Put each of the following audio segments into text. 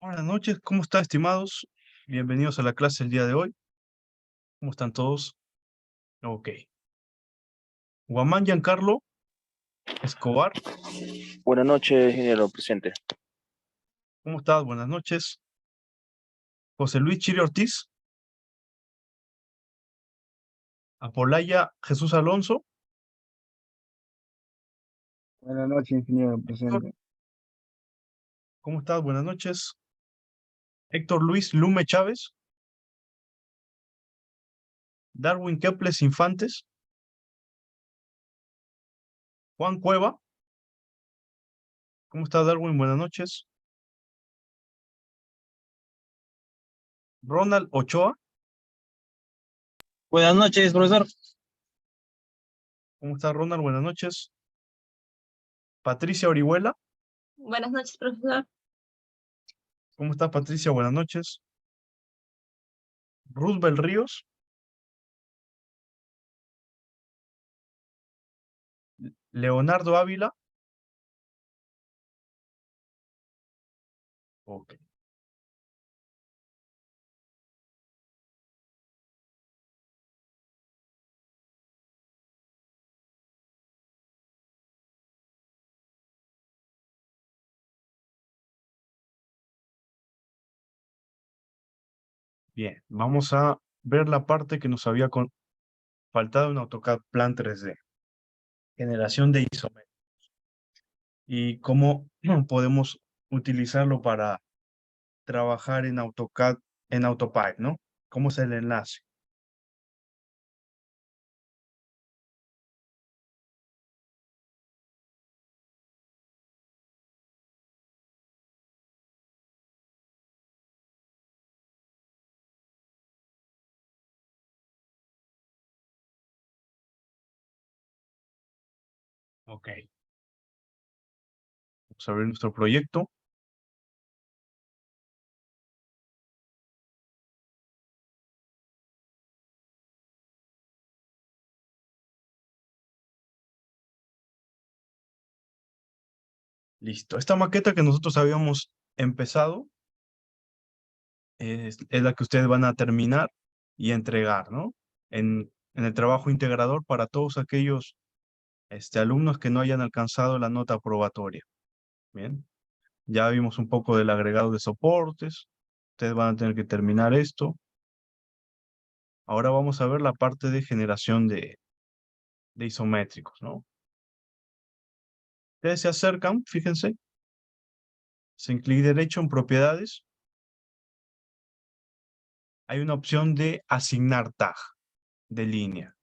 Buenas noches, ¿cómo están, estimados? Bienvenidos a la clase el día de hoy. ¿Cómo están todos? Ok. Guamán Giancarlo Escobar, Buenas noches, ingeniero presente. ¿cómo estás? Buenas noches. José Luis Chiri Ortiz, Apolaya Jesús Alonso, Buenas noches, ingeniero Héctor, presente. ¿cómo estás? Buenas noches. Héctor Luis Lume Chávez, Darwin Keples Infantes, Juan Cueva, ¿cómo estás, Darwin? Buenas noches. Ronald Ochoa, Buenas noches, profesor. ¿cómo estás, Ronald? Buenas noches. Patricia Orihuela, Buenas noches, profesor. ¿cómo estás, Patricia? Buenas noches. Roosevelt Ríos, Leonardo Ávila. Ok. Bien, vamos a ver la parte que nos había faltado en AutoCAD Plan 3D, generación de isómetros, y cómo podemos utilizarlo para trabajar en AutoCAD, en AutoPipe, ¿no? ¿Cómo es el enlace? Ok, vamos a ver nuestro proyecto. Listo. Esta maqueta que nosotros habíamos empezado es la que ustedes van a terminar y entregar, ¿no? En el trabajo integrador para todos aquellos alumnos que no hayan alcanzado la nota aprobatoria. Bien, ya vimos un poco del agregado de soportes. Ustedes van a tener que terminar esto. Ahora vamos a ver la parte de generación de isométricos, ¿no? Ustedes se acercan, fíjense, sin clic derecho en propiedades, hay una opción de asignar tag de línea.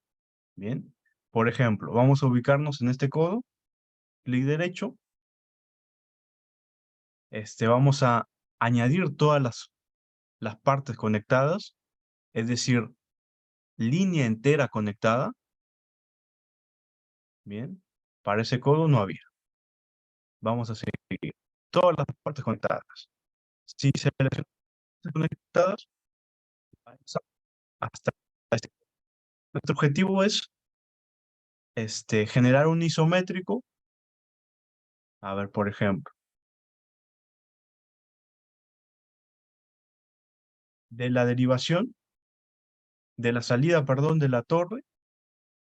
Bien, por ejemplo, vamos a ubicarnos en este codo, clic derecho, vamos a añadir todas las partes conectadas, es decir, línea entera conectada. Bien, para ese codo no había. Vamos a seguir todas las partes conectadas. Si seleccionamos conectadas, hasta este. Nuestro objetivo es generar un isométrico. A ver, por ejemplo, de la derivación, de la salida, perdón, de la torre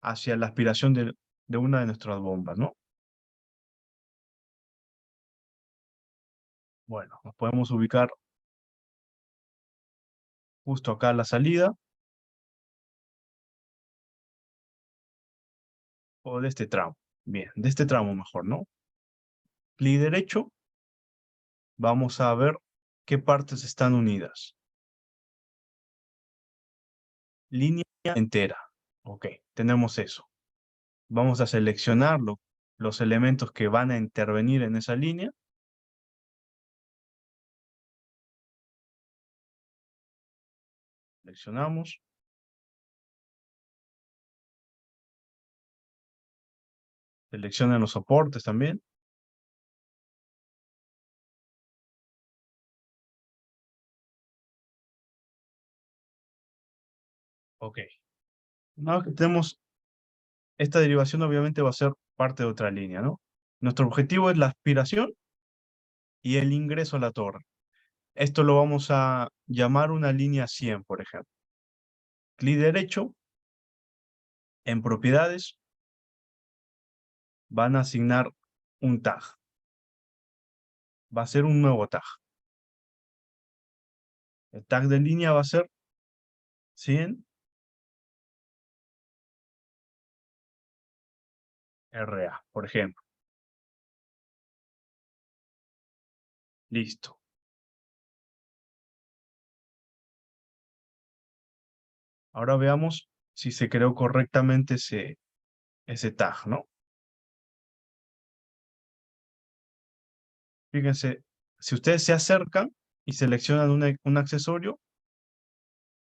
hacia la aspiración de una de nuestras bombas, ¿no? Bueno, nos podemos ubicar justo acá a la salida, o de este tramo. Bien, de este tramo mejor, ¿no? Clic derecho, vamos a ver qué partes están unidas. Línea entera. Ok, tenemos eso. Vamos a seleccionar los elementos que van a intervenir en esa línea. Seleccionamos. Seleccionen los soportes también. Ok. Una vez que tenemos esta derivación, obviamente va a ser parte de otra línea, ¿no? Nuestro objetivo es la aspiración y el ingreso a la torre. Esto lo vamos a llamar una línea 100, por ejemplo. Clic derecho, en propiedades, van a asignar un tag. Va a ser un nuevo tag. El tag de línea va a ser 100 RA, por ejemplo. Listo. Ahora veamos si se creó correctamente ese tag, ¿no? Fíjense, si ustedes se acercan y seleccionan un accesorio,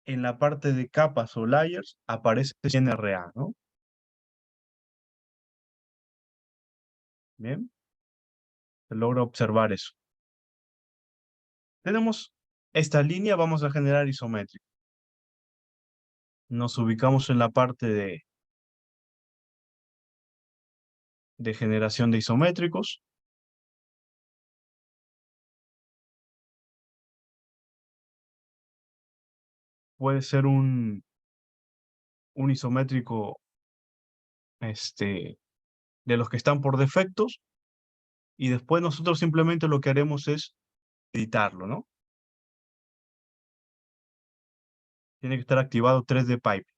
en la parte de capas o layers aparece 100 RA, ¿no? Bien, se logra observar eso. Tenemos esta línea, vamos a generar isométrico. Nos ubicamos en la parte de generación de isométricos. Puede ser un isométrico de los que están por defectos, y después nosotros simplemente lo que haremos es editarlo, ¿no? Tiene que estar activado 3D Pipe.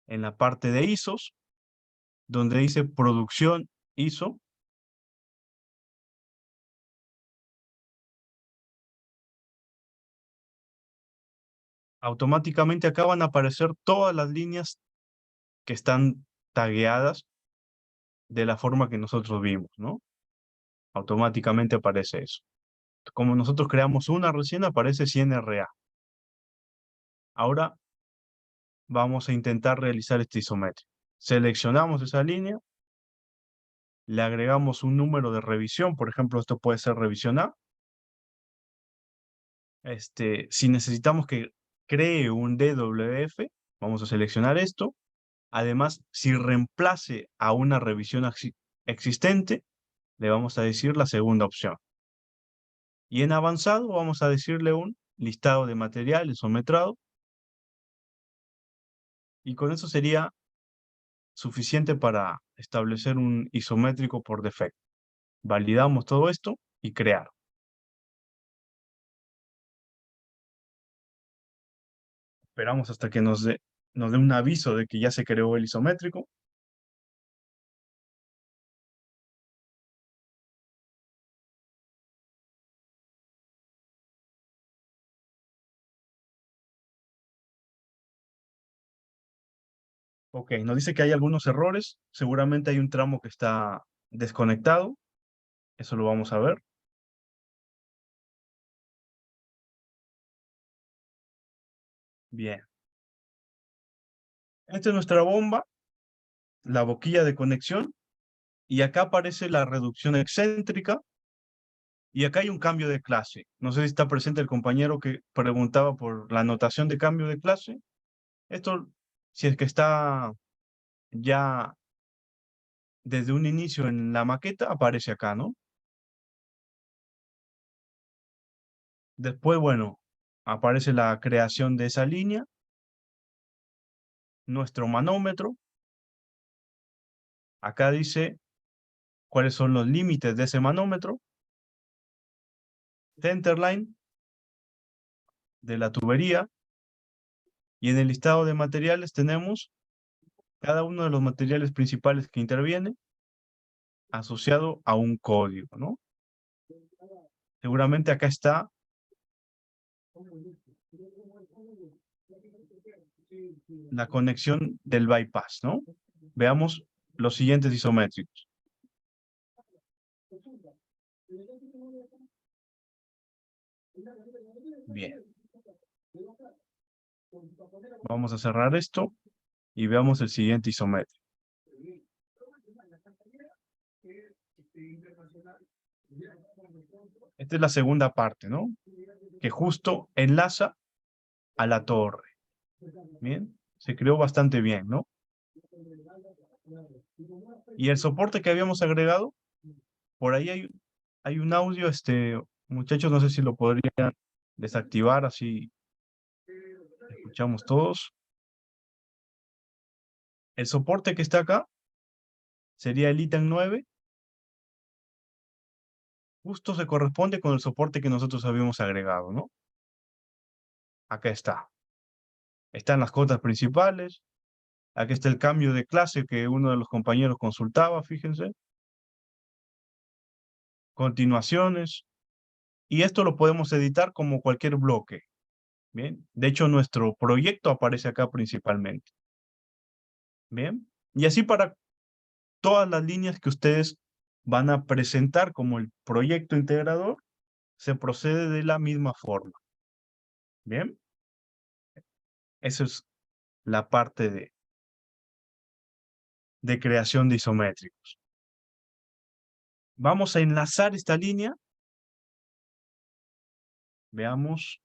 En la parte de ISOs, donde dice producción ISO, automáticamente acá van a aparecer todas las líneas que están tagueadas de la forma que nosotros vimos, ¿no? Automáticamente aparece eso. Como nosotros creamos una recién, aparece 100 RA. Ahora vamos a intentar realizar este isométrico. Seleccionamos esa línea, le agregamos un número de revisión, por ejemplo, esto puede ser revisión A. Si necesitamos que cree un DWF, vamos a seleccionar esto. Además, si reemplace a una revisión existente, le vamos a decir la segunda opción. Y en avanzado vamos a decirle un listado de materiales o metrado. Y con eso sería suficiente para establecer un isométrico por defecto. Validamos todo esto y crear. Esperamos hasta que nos dé un aviso de que ya se creó el isométrico. Ok, nos dice que hay algunos errores. Seguramente hay un tramo que está desconectado. Eso lo vamos a ver. Bien. Esta es nuestra bomba, la boquilla de conexión. Y acá aparece la reducción excéntrica. Y acá hay un cambio de clase. No sé si está presente el compañero que preguntaba por la notación de cambio de clase. Esto, si es que está ya desde un inicio en la maqueta, aparece acá, ¿no? Después, bueno, aparece la creación de esa línea, nuestro manómetro. Acá dice cuáles son los límites de ese manómetro. Centerline de la tubería. Y en el listado de materiales tenemos cada uno de los materiales principales que interviene asociado a un código, ¿no? Seguramente acá está la conexión del bypass, ¿no? Veamos los siguientes isométricos. Bien. Vamos a cerrar esto y veamos el siguiente isométrico. Esta es la segunda parte, ¿no? Que justo enlaza a la torre. Bien, se creó bastante bien, ¿no? Y el soporte que habíamos agregado, por ahí hay un audio Muchachos, no sé si lo podrían desactivar, así escuchamos todos. El soporte que está acá sería el ítem 9. Justo se corresponde con el soporte que nosotros habíamos agregado, ¿no? Acá está. Están las cotas principales. Aquí está el cambio de clase que uno de los compañeros consultaba, fíjense. Continuaciones. Y esto lo podemos editar como cualquier bloque. Bien. De hecho, nuestro proyecto aparece acá principalmente. Bien. Y así para todas las líneas que ustedes van a presentar como el proyecto integrador, se procede de la misma forma. Bien. Esa es la parte de creación de isométricos. Vamos a enlazar esta línea. Veamos.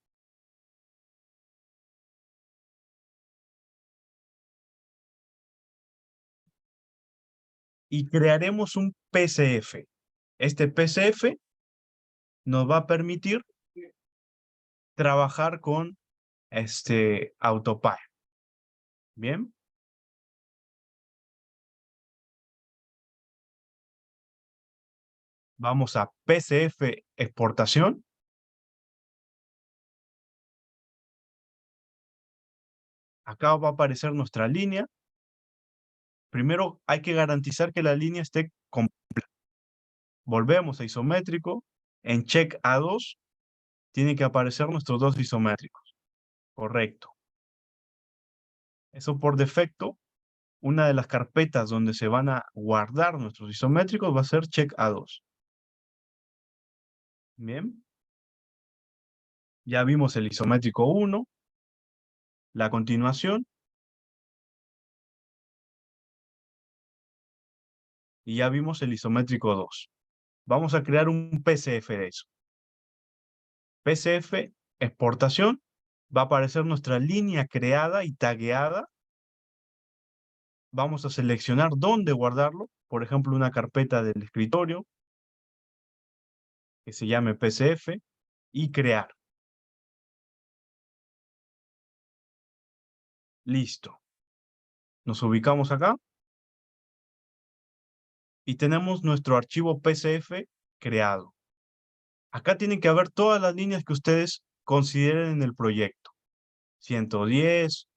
Y crearemos un PCF. Este PCF nos va a permitir trabajar con AutoPAE. Bien. Vamos a PCF exportación. Acá va a aparecer nuestra línea. Primero hay que garantizar que la línea esté completa. Volvemos a isométrico. En check A2 tienen que aparecer nuestros dos isométricos. Correcto. Eso por defecto, una de las carpetas donde se van a guardar nuestros isométricos va a ser check A2. Bien. Ya vimos el isométrico 1, la continuación, y ya vimos el isométrico 2. Vamos a crear un PCF de eso. PCF, exportación, va a aparecer nuestra línea creada y tagueada. Vamos a seleccionar dónde guardarlo, por ejemplo, una carpeta del escritorio que se llame PCF y crear. Listo. Nos ubicamos acá y tenemos nuestro archivo PCF creado. Acá tienen que haber todas las líneas que ustedes consideren en el proyecto. 110,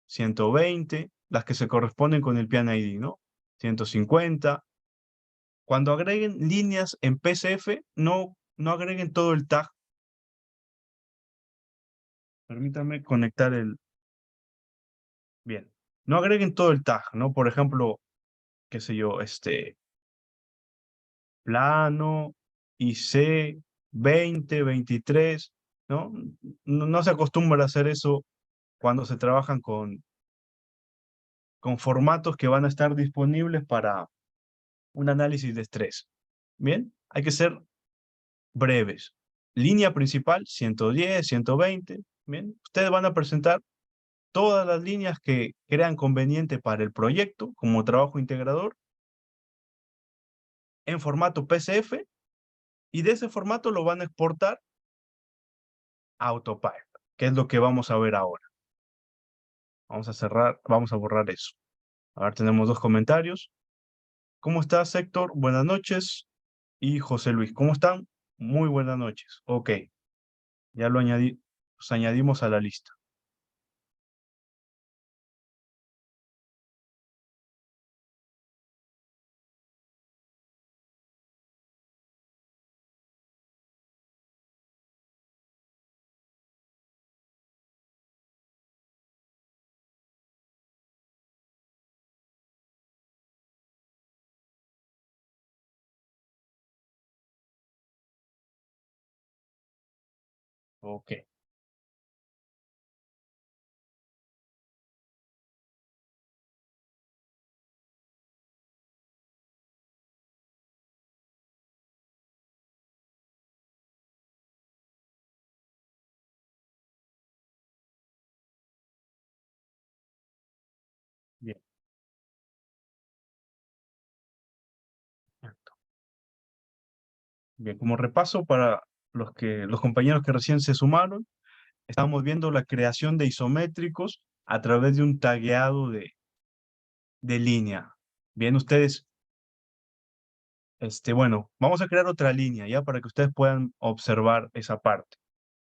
120, las que se corresponden con el Pian ID, ¿no? 150. Cuando agreguen líneas en PCF, no agreguen todo el tag. Permítanme conectar el... Bien. No agreguen todo el tag, ¿no? Por ejemplo, qué sé yo, plano, IC, 20, 23, ¿no? No se acostumbra a hacer eso cuando se trabajan con formatos que van a estar disponibles para un análisis de estrés. Bien, hay que ser breves. Línea principal, 110, 120. Bien, ustedes van a presentar todas las líneas que crean conveniente para el proyecto como trabajo integrador en formato PCF y de ese formato lo van a exportar a AutoPAE, que es lo que vamos a ver ahora. Vamos a cerrar, vamos a borrar eso. Ahora tenemos dos comentarios. ¿Cómo estás, Héctor? Buenas noches. Y José Luis, ¿cómo están? Muy buenas noches. Ok, ya lo los añadimos a la lista. Ok. Bien. Bien, como repaso para los compañeros que recién se sumaron, estamos viendo la creación de isométricos a través de un tagueado de línea. Bien, ustedes, bueno, vamos a crear otra línea ya para que ustedes puedan observar esa parte,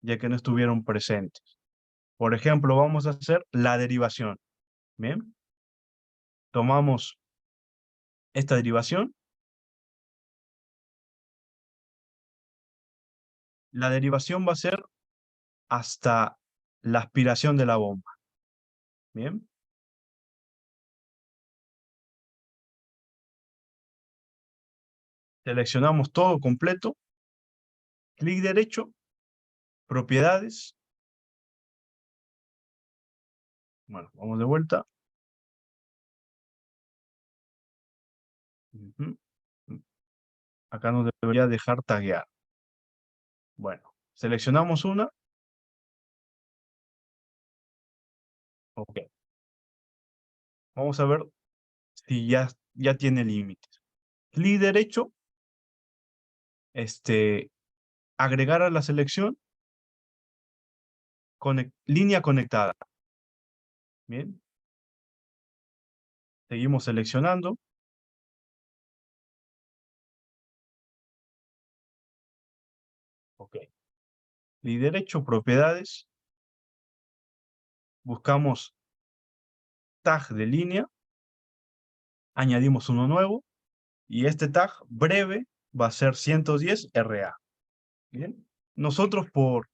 ya que no estuvieron presentes. Por ejemplo, vamos a hacer la derivación. Bien, tomamos esta derivación. La derivación va a ser hasta la aspiración de la bomba. Bien. Seleccionamos todo completo. Clic derecho, propiedades. Bueno, vamos de vuelta. Ujú. Acá nos debería dejar taguear. Bueno, seleccionamos una. Ok. Vamos a ver si ya tiene límites. Clic derecho, agregar a la selección, línea conectada. Bien. Seguimos seleccionando. Ok. Clic derecho, propiedades. Buscamos tag de línea. Añadimos uno nuevo. Y este tag breve va a ser 110 RA. Bien. Nosotros por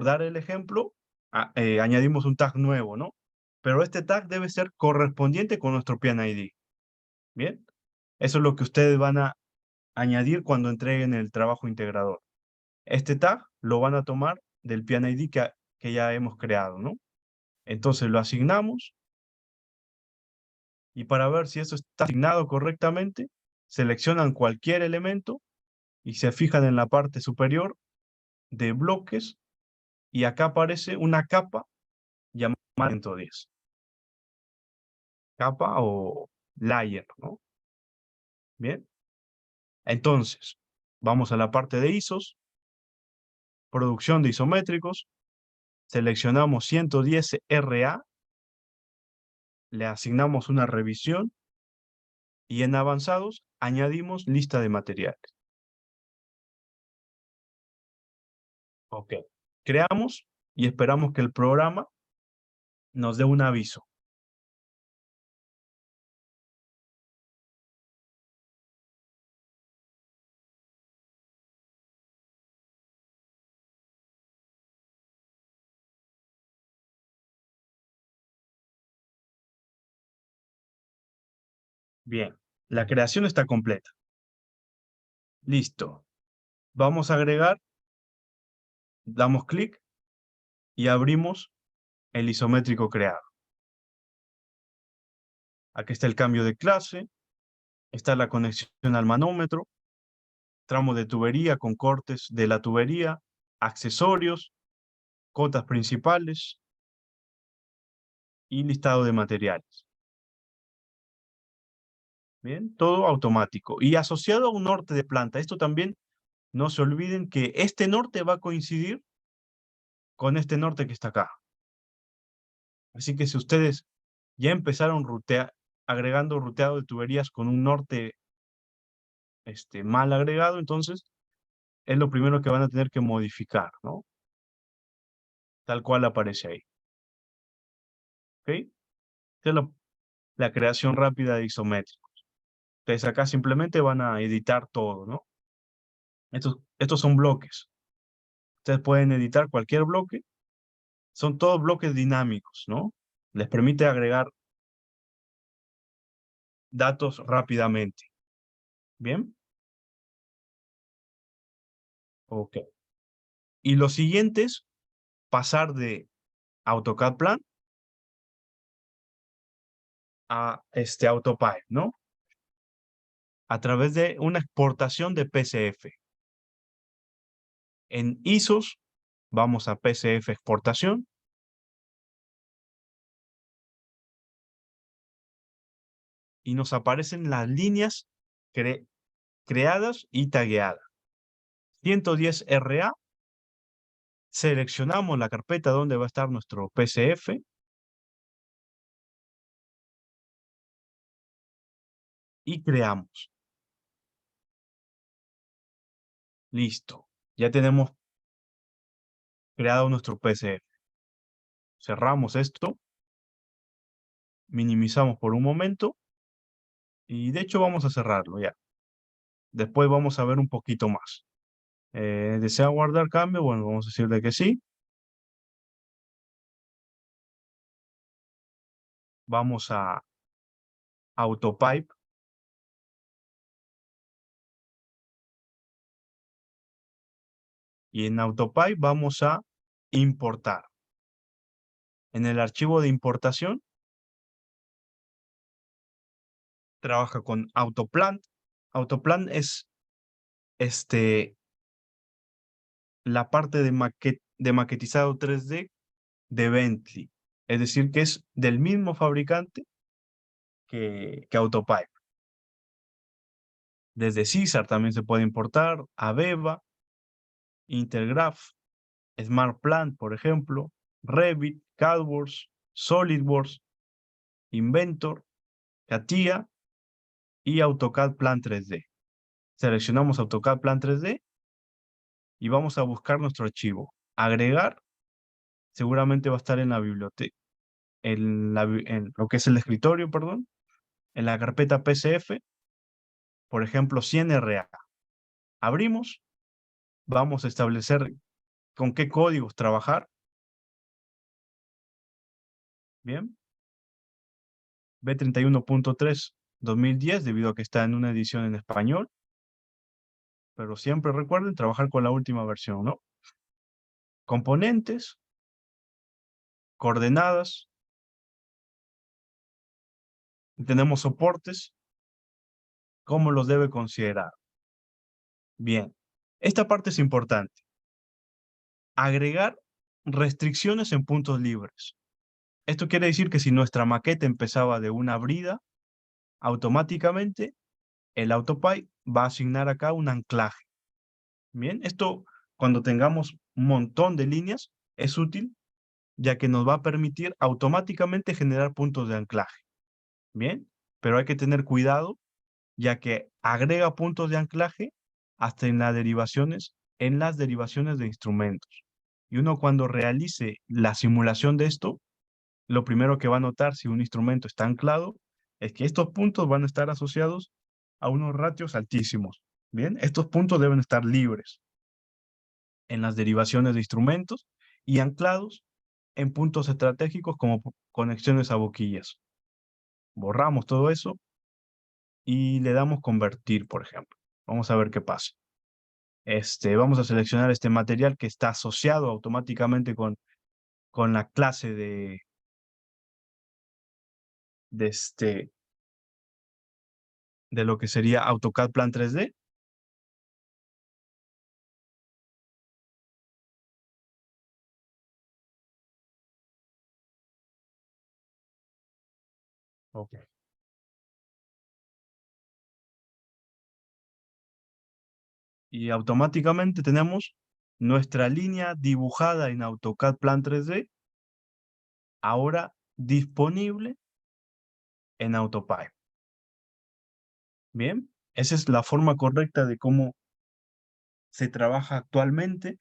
dar el ejemplo, añadimos un tag nuevo, ¿no? Pero este tag debe ser correspondiente con nuestro PNID. Bien. Eso es lo que ustedes van a añadir cuando entreguen el trabajo integrador. Este tag lo van a tomar del PNID que ya hemos creado, ¿no? Entonces lo asignamos y para ver si eso está asignado correctamente, seleccionan cualquier elemento y se fijan en la parte superior de bloques y acá aparece una capa llamada 110. Capa o layer, ¿no? Bien. Entonces, vamos a la parte de ISOs, producción de isométricos, seleccionamos 110 RA, le asignamos una revisión y en avanzados añadimos lista de materiales. Ok. Creamos y esperamos que el programa nos dé un aviso. Bien, la creación está completa. Listo. Vamos a agregar, damos clic y abrimos el isométrico creado. Aquí está el cambio de clase, está la conexión al manómetro, tramo de tubería con cortes de la tubería, accesorios, cotas principales y listado de materiales. Bien, todo automático y asociado a un norte de planta. Esto también, no se olviden que este norte va a coincidir con este norte que está acá. Así que si ustedes ya empezaron agregando ruteado de tuberías con un norte mal agregado, entonces es lo primero que van a tener que modificar, ¿no? Tal cual aparece ahí. ¿Ok? Esta es la creación rápida de isométricos. Entonces acá simplemente van a editar todo, ¿no? Estos son bloques. Ustedes pueden editar cualquier bloque. Son todos bloques dinámicos, ¿no? Les permite agregar datos rápidamente. ¿Bien? Ok. Y lo siguiente es pasar de AutoCAD Plan a AutoPipe, ¿no? A través de una exportación de PCF. En ISOs, vamos a PCF exportación. Y nos aparecen las líneas creadas y tagueadas. 110 RA, seleccionamos la carpeta donde va a estar nuestro PCF. Y creamos. Listo. Ya tenemos creado nuestro PCF. Cerramos esto. Minimizamos por un momento. Y de hecho vamos a cerrarlo ya. Después vamos a ver un poquito más. ¿Desea guardar cambio? Bueno, vamos a decirle que sí. Vamos a Autopipe. Y en Autopipe vamos a importar. En el archivo de importación trabaja con Autoplant. Autoplant es la parte de maquetizado 3D de Bentley. Es decir, que es del mismo fabricante que Autopipe. Desde Caesar también se puede importar, Aveva, Intergraph, SmartPlant, por ejemplo, Revit, CADWorks, SolidWorks, Inventor, CATIA y AutoCAD Plan 3D. Seleccionamos AutoCAD Plan 3D y vamos a buscar nuestro archivo. Agregar, seguramente va a estar en la biblioteca, en lo que es el escritorio, perdón, en la carpeta PCF, por ejemplo, 100RA. Abrimos, vamos a establecer con qué códigos trabajar. Bien. B31.3 2010, debido a que está en una edición en español. Pero siempre recuerden trabajar con la última versión, ¿no? Componentes, coordenadas. Tenemos soportes. ¿Cómo los debe considerar? Bien. Esta parte es importante. Agregar restricciones en puntos libres. Esto quiere decir que si nuestra maqueta empezaba de una brida, automáticamente el AutoPy va a asignar acá un anclaje. Bien, esto cuando tengamos un montón de líneas es útil, ya que nos va a permitir automáticamente generar puntos de anclaje. Bien, pero hay que tener cuidado, ya que agrega puntos de anclaje hasta en las derivaciones de instrumentos. Y uno cuando realice la simulación de esto, lo primero que va a notar si un instrumento está anclado es que estos puntos van a estar asociados a unos ratios altísimos. Bien, estos puntos deben estar libres en las derivaciones de instrumentos y anclados en puntos estratégicos como conexiones a boquillas. Borramos todo eso y le damos convertir, por ejemplo. Vamos a ver qué pasa. Vamos a seleccionar este material que está asociado automáticamente con la clase de, de lo que sería AutoCAD Plan 3D. Ok. Y automáticamente tenemos nuestra línea dibujada en AutoCAD Plan 3D ahora disponible en AutoPy. Bien, esa es la forma correcta de cómo se trabaja actualmente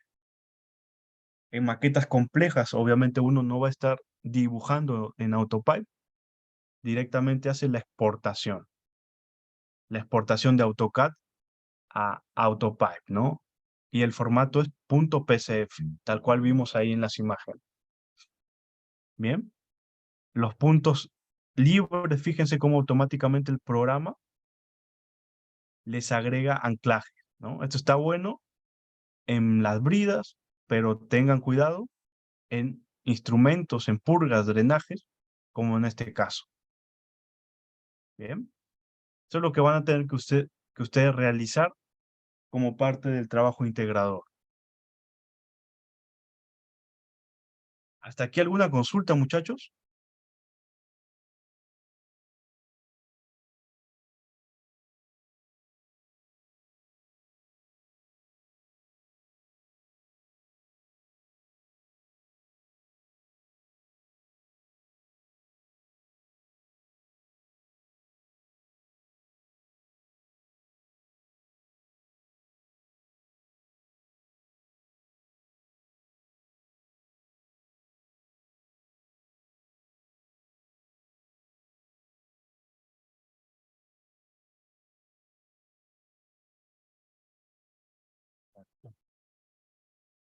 en maquetas complejas. Obviamente uno no va a estar dibujando en AutoPy, directamente hace la exportación de AutoCAD a AutoPy, ¿no? Y el formato es .pcf, tal cual vimos ahí en las imágenes. Bien, los puntos libres, fíjense cómo automáticamente el programa les agrega anclaje, ¿no? Esto está bueno en las bridas, pero tengan cuidado en instrumentos, en purgas, drenajes, como en este caso. Bien, eso es lo que van a tener que ustedes realizar como parte del trabajo integrador. ¿Hasta aquí alguna consulta, muchachos?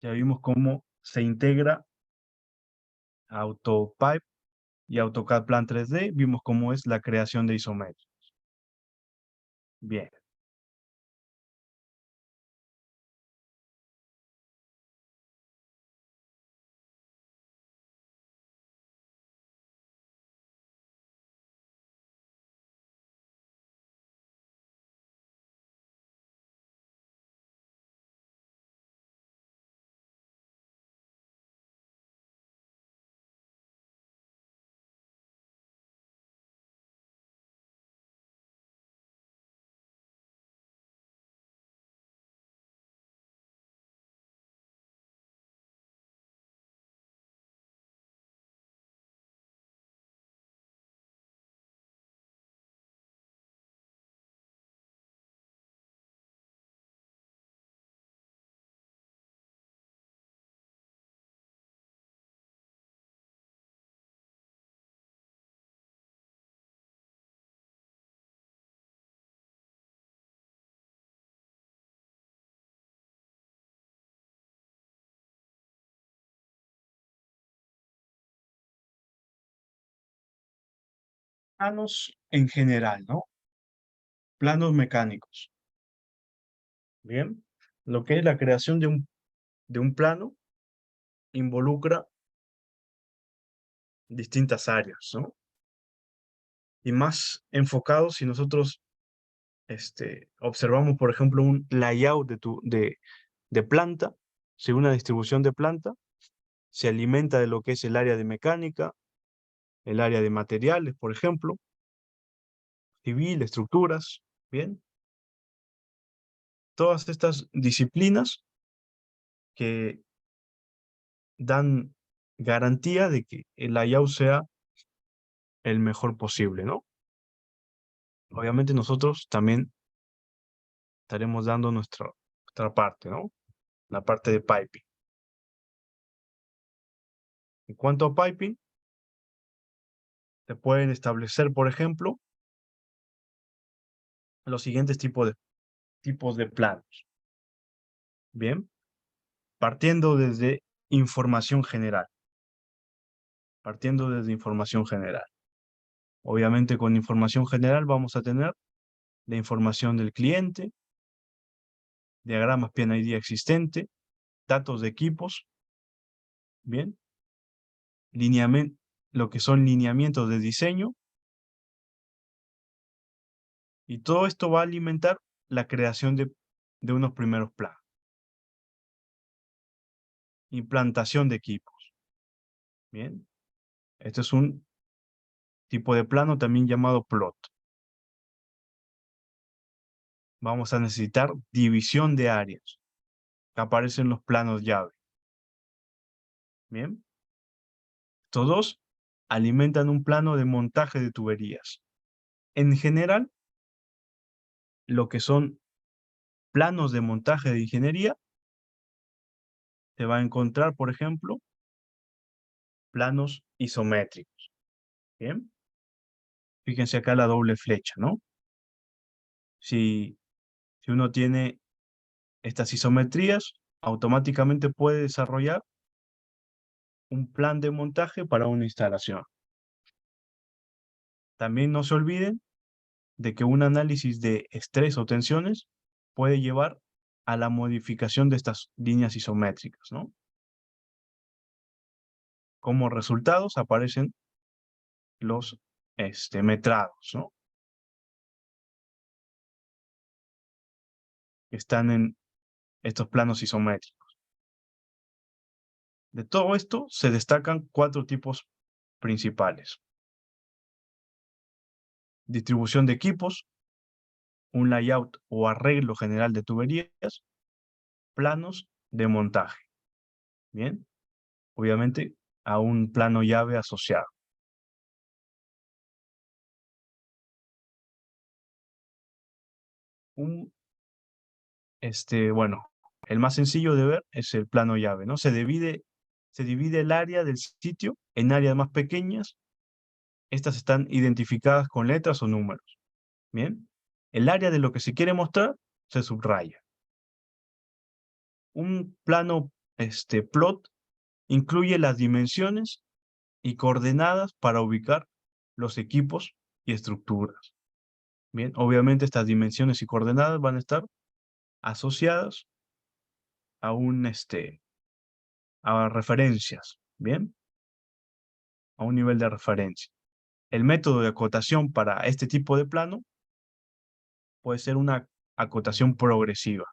Ya vimos cómo se integra AutoPipe y AutoCAD Plan 3D. Vimos cómo es la creación de isométricos. Bien. Planos en general, ¿no? Planos mecánicos. Bien. Lo que es la creación de un plano involucra distintas áreas, ¿no? Y más enfocado si nosotros observamos, por ejemplo, un layout de planta, si una distribución de planta se alimenta de lo que es el área de mecánica, el área de materiales, por ejemplo, civil, estructuras, ¿bien? Todas estas disciplinas que dan garantía de que el layout sea el mejor posible, ¿no? Obviamente nosotros también estaremos dando nuestra parte, ¿no? La parte de piping. En cuanto a piping, se pueden establecer, por ejemplo, los siguientes tipos de planos. Bien, partiendo desde información general. Partiendo desde información general. Obviamente con información general vamos a tener la información del cliente, diagramas PNID existente, datos de equipos, bien, lo que son lineamientos de diseño, y todo esto va a alimentar la creación de unos primeros planos. Implantación de equipos. Bien, este es un tipo de plano también llamado plot. Vamos a necesitar división de áreas que aparecen en los planos llave. Bien, estos dos alimentan un plano de montaje de tuberías. En general, lo que son planos de montaje de ingeniería, se va a encontrar, por ejemplo, planos isométricos. Bien, fíjense acá la doble flecha, ¿no? Si uno tiene estas isometrías, automáticamente puede desarrollar un plan de montaje para una instalación. También no se olviden de que un análisis de estrés o tensiones puede llevar a la modificación de estas líneas isométricas, ¿no? Como resultados aparecen los metrados, ¿no? Que están en estos planos isométricos. De todo esto se destacan 4 tipos principales. Distribución de equipos, un layout o arreglo general de tuberías, planos de montaje. Bien, obviamente a un plano llave asociado. Bueno, el más sencillo de ver es el plano llave, ¿no? Se divide el área del sitio en áreas más pequeñas. Estas están identificadas con letras o números. Bien, el área de lo que se quiere mostrar se subraya. Un plano plot incluye las dimensiones y coordenadas para ubicar los equipos y estructuras. Bien, obviamente estas dimensiones y coordenadas van a estar asociadas a a referencias, ¿bien? A un nivel de referencia. El método de acotación para este tipo de plano puede ser una acotación progresiva.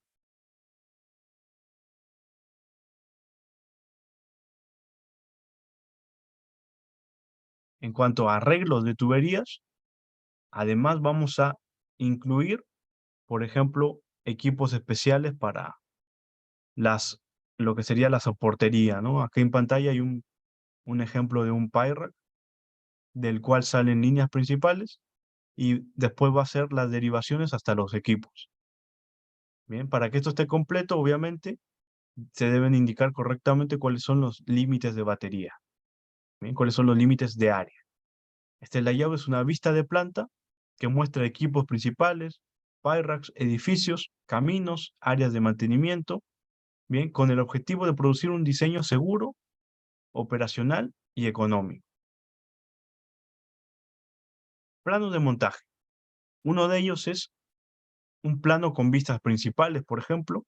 En cuanto a arreglos de tuberías, además vamos a incluir, por ejemplo, equipos especiales para lo que sería la soportería, ¿no? Aquí en pantalla hay un ejemplo de un PyRack del cual salen líneas principales y después va a ser las derivaciones hasta los equipos. Bien, para que esto esté completo, obviamente, se deben indicar correctamente cuáles son los límites de batería. Bien, cuáles son los límites de área. Este layout es una vista de planta que muestra equipos principales, PyRacks, edificios, caminos, áreas de mantenimiento, bien, con el objetivo de producir un diseño seguro, operacional y económico. Plano de montaje. Uno de ellos es un plano con vistas principales, por ejemplo,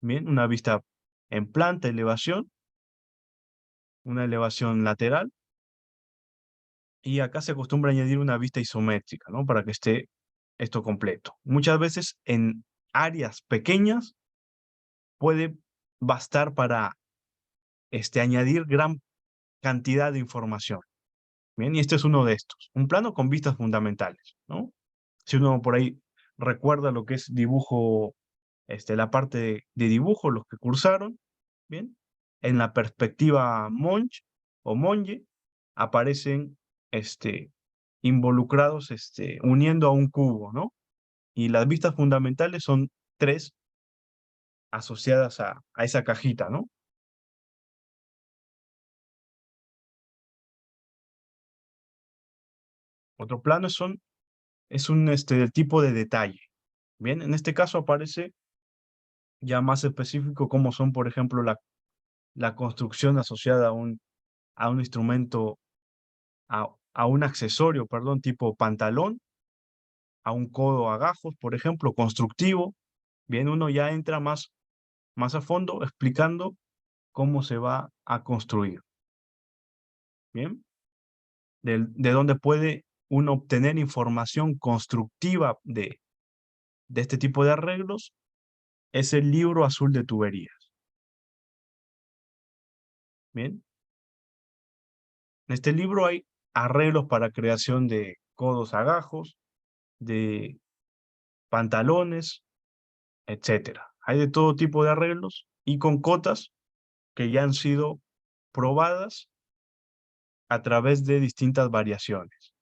bien, una vista en planta, elevación, una elevación lateral, y acá se acostumbra a añadir una vista isométrica, ¿no? Para que esté esto completo. Muchas veces en áreas pequeñas puede bastar para añadir gran cantidad de información. Bien, y este es uno de estos. Un plano con vistas fundamentales, ¿no? Si uno por ahí recuerda lo que es dibujo, la parte de dibujo, los que cursaron, bien, en la perspectiva Monge o Monge aparecen involucrados, uniendo a un cubo, ¿no? Y las vistas fundamentales son 3 asociadas a esa cajita, ¿no? Otro plano es un tipo de detalle. Bien, en este caso aparece ya más específico cómo son, por ejemplo, la construcción asociada a un instrumento, a un accesorio, perdón, tipo pantalón, a un codo a gajos, por ejemplo, constructivo. Bien, uno ya entra más a fondo explicando cómo se va a construir. Bien, de dónde puede uno obtener información constructiva de este tipo de arreglos es el libro azul de tuberías. Bien, en este libro hay arreglos para creación de codos a gajos, de pantalones, etcétera. Hay de todo tipo de arreglos y con cotas que ya han sido probadas a través de distintas variaciones.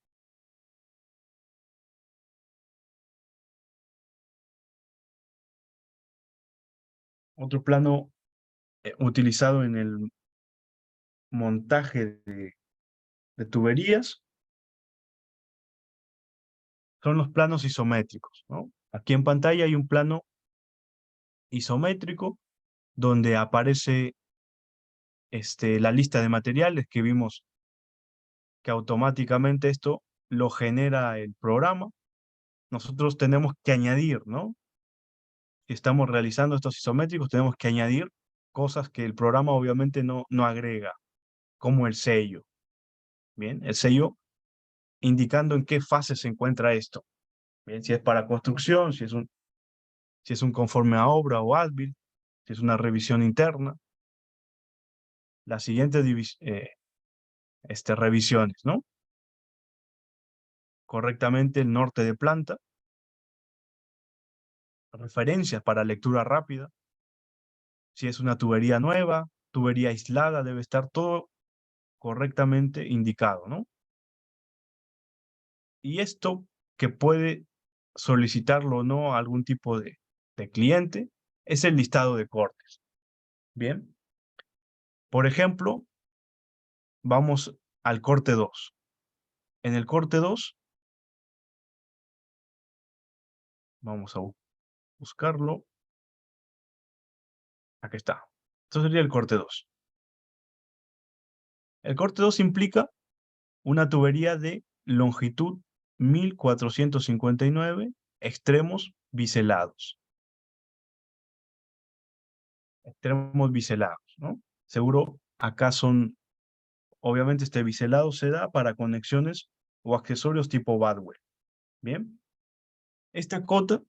Otro plano utilizado en el montaje de tuberías son los planos isométricos, ¿no? Aquí en pantalla hay un plano isométrico donde aparece la lista de materiales que vimos que automáticamente esto lo genera el programa. Nosotros tenemos que añadir, ¿no? Si estamos realizando estos isométricos, tenemos que añadir cosas que el programa obviamente no agrega, como el sello. Bien, el sello indicando en qué fase se encuentra esto. Bien, si es para construcción, si es un conforme a obra o as-built, si es una revisión interna. Las siguientes revisiones, ¿no? Correctamente el norte de planta, referencias para lectura rápida. Si es una tubería nueva, tubería aislada, debe estar todo correctamente indicado, ¿no? Y esto que puede solicitarlo o no a algún tipo de cliente es el listado de cortes. Bien. Por ejemplo, vamos al corte 2. En el corte 2, vamos a buscarlo. Aquí está. Esto sería el corte 2. El corte 2 implica una tubería de longitud 1459, extremos biselados. Extremos biselados, ¿no? Seguro acá son, obviamente este biselado se da para conexiones o accesorios tipo Badwell. Bien. Esta cota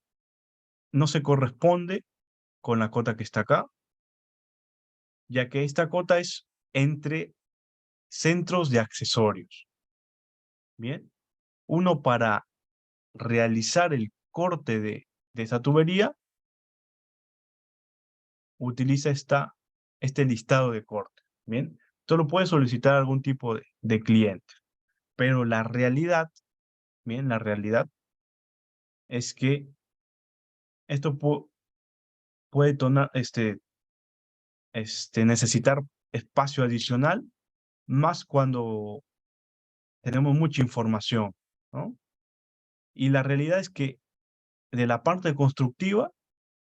no se corresponde con la cota que está acá, ya que esta cota es entre centros de accesorios. Bien. Uno para realizar el corte de esa tubería utiliza este listado de corte. Bien. Esto lo puede solicitar algún tipo de cliente, pero la realidad, bien, la realidad es que esto puede necesitar espacio adicional, más cuando tenemos mucha información, ¿no? Y la realidad es que de la parte constructiva,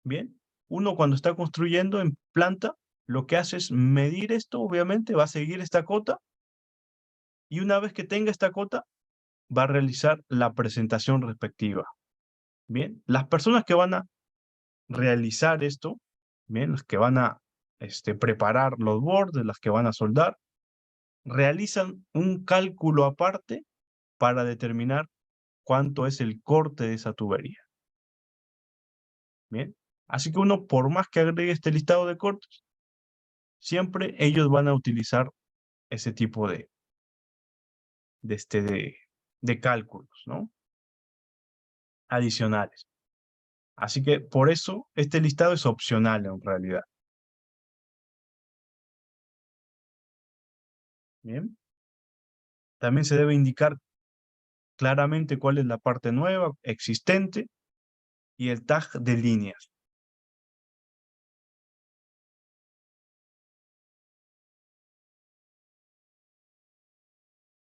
bien, uno cuando está construyendo en planta, lo que hace es medir esto, obviamente, va a seguir esta cota, y una vez que tenga esta cota, va a realizar la presentación respectiva. Bien, las personas que van a realizar esto, bien, las que van a preparar los bordes, las que van a soldar, realizan un cálculo aparte para determinar cuánto es el corte de esa tubería. Bien, así que uno, por más que agregue este listado de cortes, siempre ellos van a utilizar ese tipo de cálculos, ¿no? Adicionales. Así que por eso este listado es opcional en realidad. Bien. También se debe indicar claramente cuál es la parte nueva, existente, y el tag de líneas.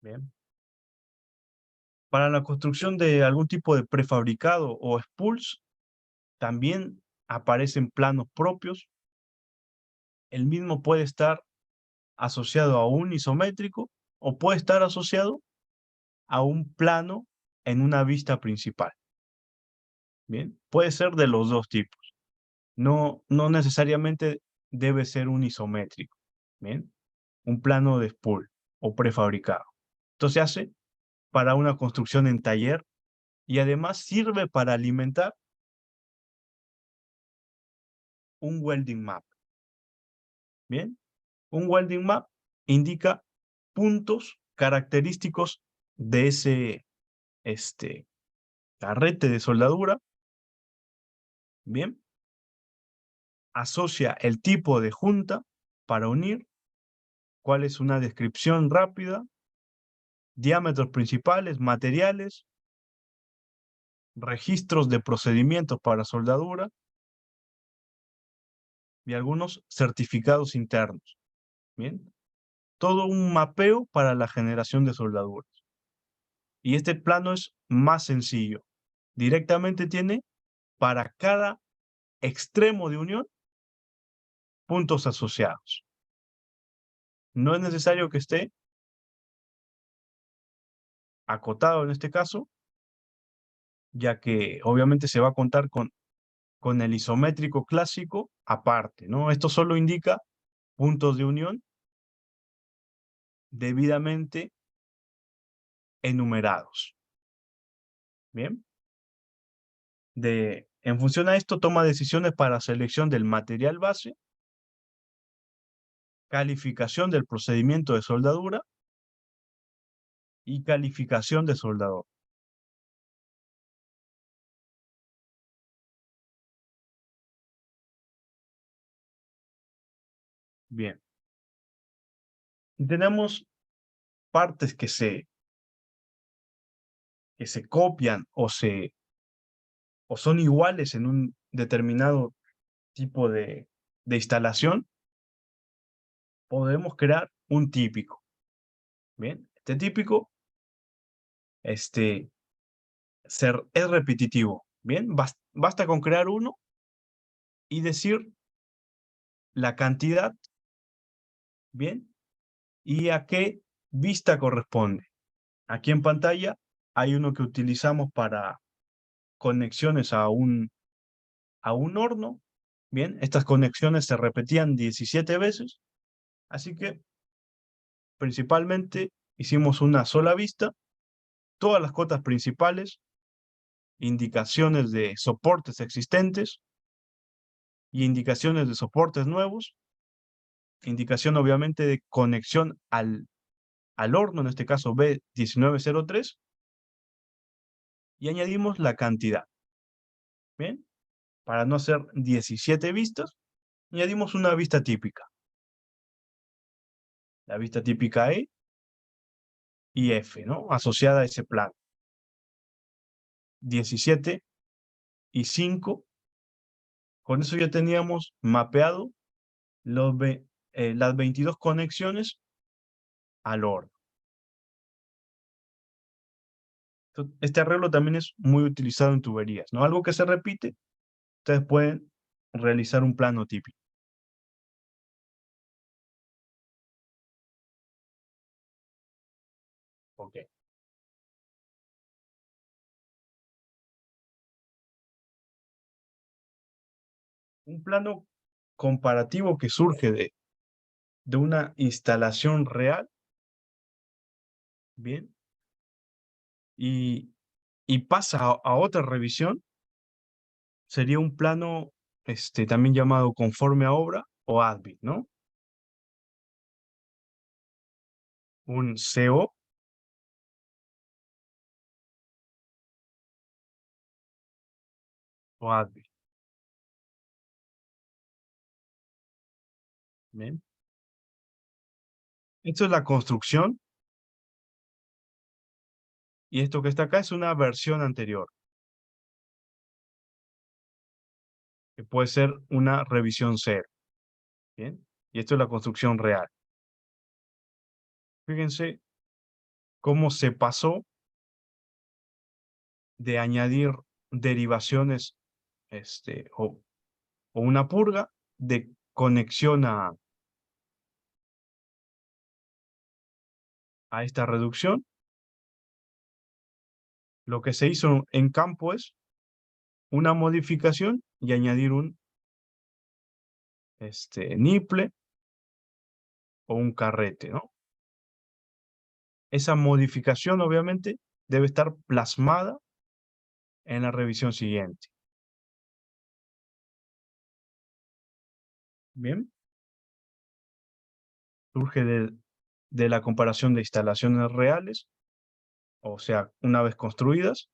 Bien. Para la construcción de algún tipo de prefabricado o spools, también aparecen planos propios. El mismo puede estar asociado a un isométrico o puede estar asociado a un plano en una vista principal. Bien, puede ser de los dos tipos. No necesariamente debe ser un isométrico. Bien, un plano de spool o prefabricado. Esto se hace para una construcción en taller y además sirve para alimentar un welding map. Bien, un welding map indica puntos característicos de ese carrete de soldadura. Bien, asocia el tipo de junta para unir, cuál es una descripción rápida, diámetros principales, materiales, registros de procedimientos para soldadura y algunos certificados internos. Bien, todo un mapeo para la generación de soldaduras. Y este plano es más sencillo. Directamente tiene para cada extremo de unión puntos asociados. No es necesario que esté acotado en este caso, ya que obviamente se va a contar con el isométrico clásico aparte, ¿no? Esto solo indica puntos de unión debidamente enumerados. Bien. En función a esto, toma decisiones para selección del material base, calificación del procedimiento de soldadura y calificación de soldador. Bien. Y tenemos partes que se copian o son iguales en un determinado tipo de instalación. Podemos crear un típico. Bien, este típico es repetitivo. Bien, basta con crear uno y decir la cantidad, ¿bien? Y a qué vista corresponde. Aquí en pantalla hay uno que utilizamos para conexiones a un horno. Bien, estas conexiones se repetían 17 veces, así que principalmente hicimos una sola vista, todas las cotas principales, indicaciones de soportes existentes y indicaciones de soportes nuevos, indicación obviamente de conexión al horno, en este caso B1903, y añadimos la cantidad. Bien, para no hacer 17 vistas, añadimos una vista típica. La vista típica E y F, ¿no? Asociada a ese plan. 17 y 5. Con eso ya teníamos mapeado las 22 conexiones al horno. Este arreglo también es muy utilizado en tuberías, ¿no? Algo que se repite, ustedes pueden realizar un plano típico. Ok. Un plano comparativo que surge de una instalación real, ¿bien? Y pasa a otra revisión, sería un plano también llamado conforme a obra o ADBIT, ¿no? Un CO o ADBIT. ¿Bien? Esto es la construcción y esto que está acá es una versión anterior, que puede ser una revisión cero. ¿Bien? Y esto es la construcción real. Fíjense cómo se pasó de añadir derivaciones o una purga de conexión a esta reducción. Lo que se hizo en campo es una modificación y añadir un niple o un carrete, ¿no? Esa modificación obviamente debe estar plasmada en la revisión siguiente. Bien. Surge de la comparación de instalaciones reales, o sea, una vez construidas,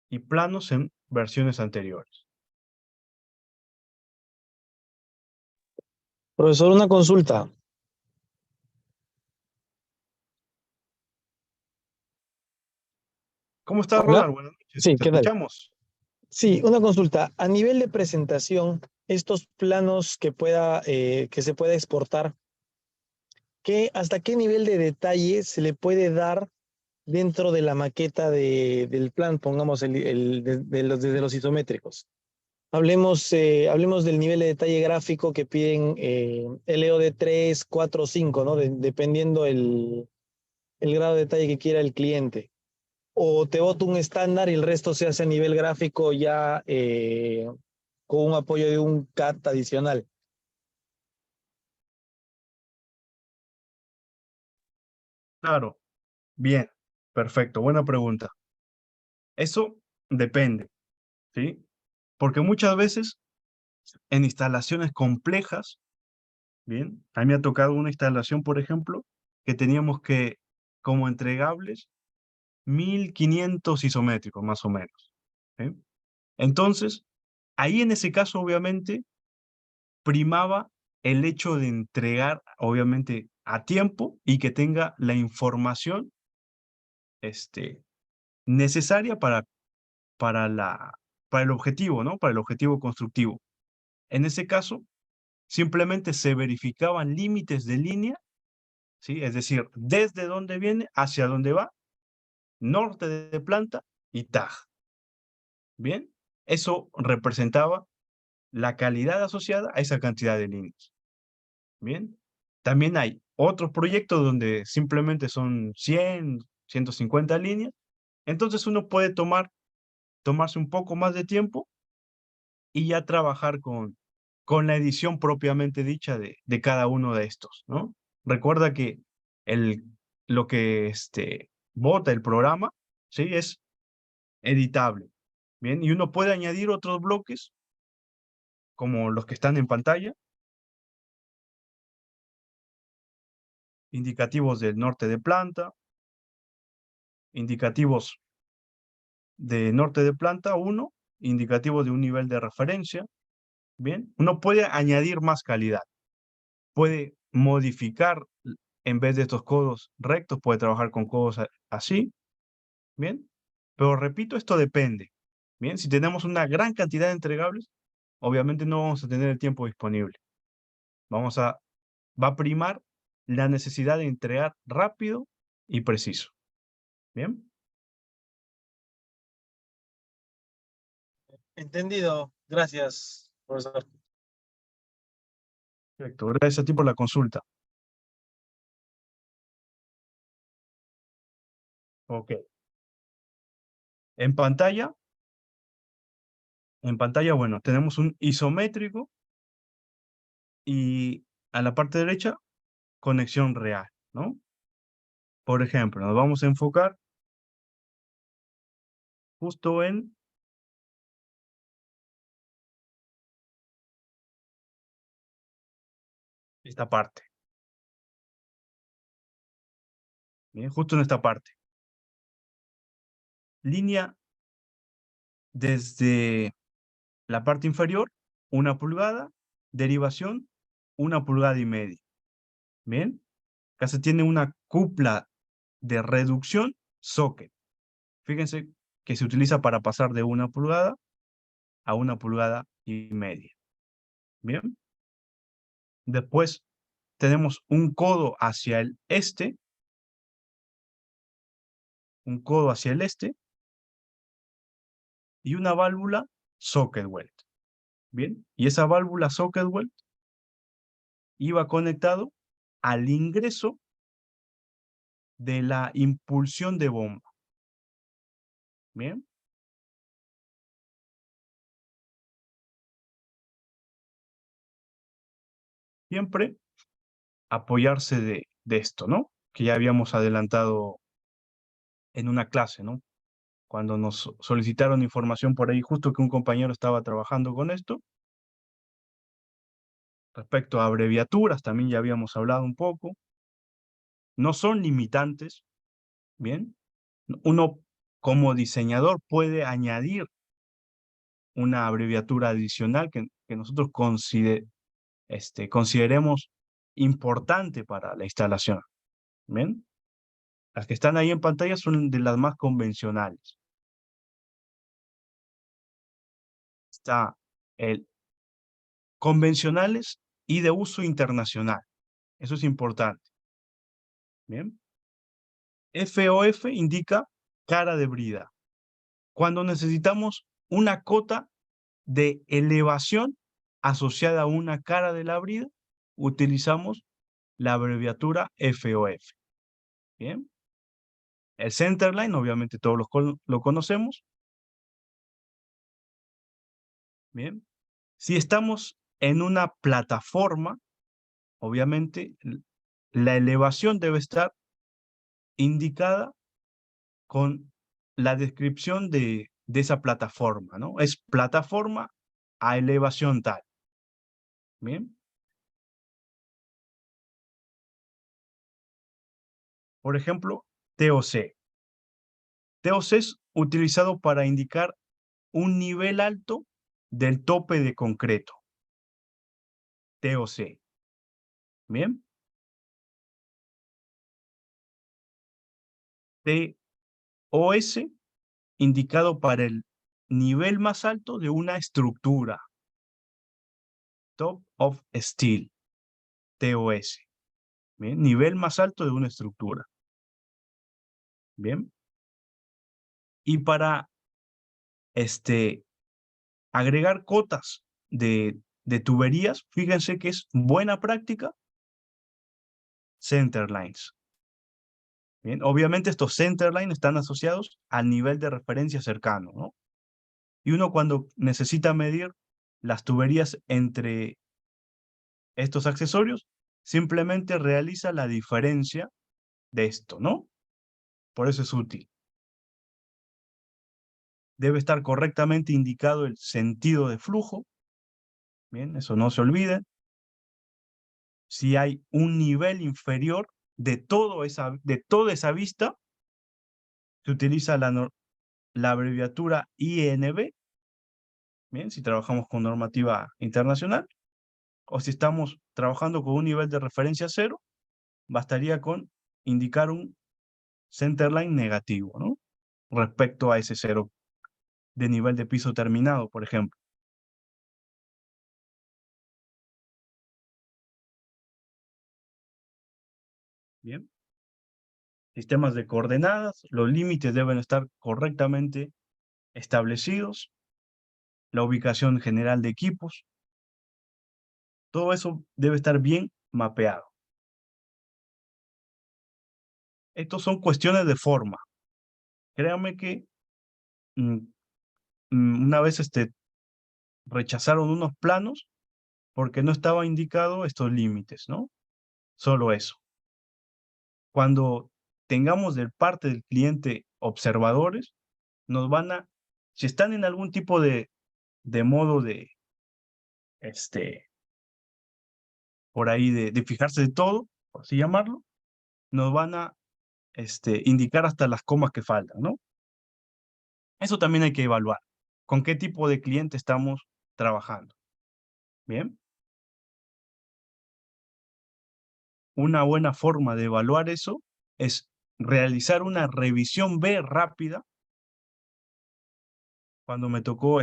y planos en versiones anteriores. Profesor, una consulta. ¿Cómo estás, Hola. Ronald? Buenas noches. Sí, ¿Te ¿qué tal? escuchamos? Sí, una consulta. A nivel de presentación, estos planos que se pueda exportar, ¿hasta qué nivel de detalle se le puede dar dentro de la maqueta del plan? Pongamos desde los isométricos. Hablemos del nivel de detalle gráfico que piden LOD 3, 4, 5, ¿no? Dependiendo el grado de detalle que quiera el cliente. O te boto un estándar y el resto se hace a nivel gráfico ya con un apoyo de un CAD adicional. Claro. Bien. Perfecto. Buena pregunta. Eso depende, ¿sí? Porque muchas veces en instalaciones complejas, bien, a mí me ha tocado una instalación, por ejemplo, que teníamos que, como entregables, 1500 isométricos, más o menos, ¿sí? Entonces, ahí en ese caso, obviamente, primaba el hecho de entregar, obviamente, a tiempo y que tenga la información necesaria para, para el objetivo, ¿no? Para el objetivo constructivo. En ese caso, simplemente se verificaban límites de línea, ¿sí? Es decir, desde dónde viene, hacia dónde va, norte de planta y TAG. Bien, eso representaba la calidad asociada a esa cantidad de líneas. Bien. También hay otros proyectos donde simplemente son 100, 150 líneas. Entonces uno puede tomarse un poco más de tiempo y ya trabajar con la edición propiamente dicha de cada uno de estos, ¿no? Recuerda que lo que bota el programa, ¿sí? Es editable, ¿bien? Y uno puede añadir otros bloques como los que están en pantalla, indicativos del norte de planta, indicativos de norte de planta 1, indicativos de un nivel de referencia, ¿bien? Uno puede añadir más calidad, puede modificar, en vez de estos codos rectos, puede trabajar con codos así, ¿bien? Pero repito, esto depende, ¿bien? Si tenemos una gran cantidad de entregables, obviamente no vamos a tener el tiempo disponible. Va a primar la necesidad de entregar rápido y preciso, ¿bien? Entendido. Gracias, profesor. Perfecto, gracias a ti por la consulta. Ok. En pantalla, bueno, tenemos un isométrico y a la parte derecha, conexión real, ¿no? Por ejemplo, nos vamos a enfocar justo en esta parte. Bien, justo en esta parte. Línea desde la parte inferior, 1 pulgada, derivación, 1,5 pulgadas. Bien, acá se tiene una cupla de reducción socket. Fíjense que se utiliza para pasar de 1 pulgada a 1,5 pulgadas. Bien. Después tenemos un codo hacia el este, y una válvula socket weld. Bien, y esa válvula socket weld iba conectado al ingreso de la impulsión de bomba. Bien. Siempre apoyarse de esto, ¿no? Que ya habíamos adelantado en una clase, ¿no? Cuando nos solicitaron información por ahí, justo que un compañero estaba trabajando con esto. Respecto a abreviaturas, también ya habíamos hablado un poco. No son limitantes, ¿bien? Uno como diseñador puede añadir una abreviatura adicional que nosotros consideremos importante para la instalación, ¿bien? Las que están ahí en pantalla son de las más convencionales. Está el convencionales y de uso internacional. Eso es importante. Bien. FOF indica cara de brida. Cuando necesitamos una cota de elevación asociada a una cara de la brida, utilizamos la abreviatura FOF. Bien. El centerline, obviamente todos lo conocemos. Bien. Si estamos en una plataforma, obviamente la elevación debe estar indicada con la descripción de esa plataforma, ¿no? Es plataforma a elevación tal. Bien. Por ejemplo, TOC. TOC es utilizado para indicar un nivel alto del tope de concreto. TOC. Bien. TOS, indicado para el nivel más alto de una estructura. Top of Steel. TOS. Bien. Nivel más alto de una estructura. Bien. Y para agregar cotas de tuberías, fíjense que es buena práctica centerlines. Bien, obviamente estos centerlines están asociados al nivel de referencia cercano, ¿no? Y uno cuando necesita medir las tuberías entre estos accesorios, simplemente realiza la diferencia de esto, ¿no? Por eso es útil. Debe estar correctamente indicado el sentido de flujo. Bien, eso no se olvide. Si hay un nivel inferior de toda esa vista, se utiliza la abreviatura INB. Bien, si trabajamos con normativa internacional, o si estamos trabajando con un nivel de referencia 0, bastaría con indicar un centerline negativo, ¿no? Respecto a ese 0 de nivel de piso terminado, por ejemplo. Bien. Sistemas de coordenadas, los límites deben estar correctamente establecidos, la ubicación general de equipos, todo eso debe estar bien mapeado. Estos son cuestiones de forma. Créanme que una vez rechazaron unos planos porque no estaba indicado estos límites, ¿no? Solo eso. Cuando tengamos de parte del cliente observadores, nos van a, si están en algún tipo de modo de, por ahí de fijarse de todo, por así llamarlo, nos van a indicar hasta las comas que faltan, ¿no? Eso también hay que evaluar. ¿Con qué tipo de cliente estamos trabajando? Bien. Una buena forma de evaluar eso es realizar una revisión B rápida. Cuando me tocó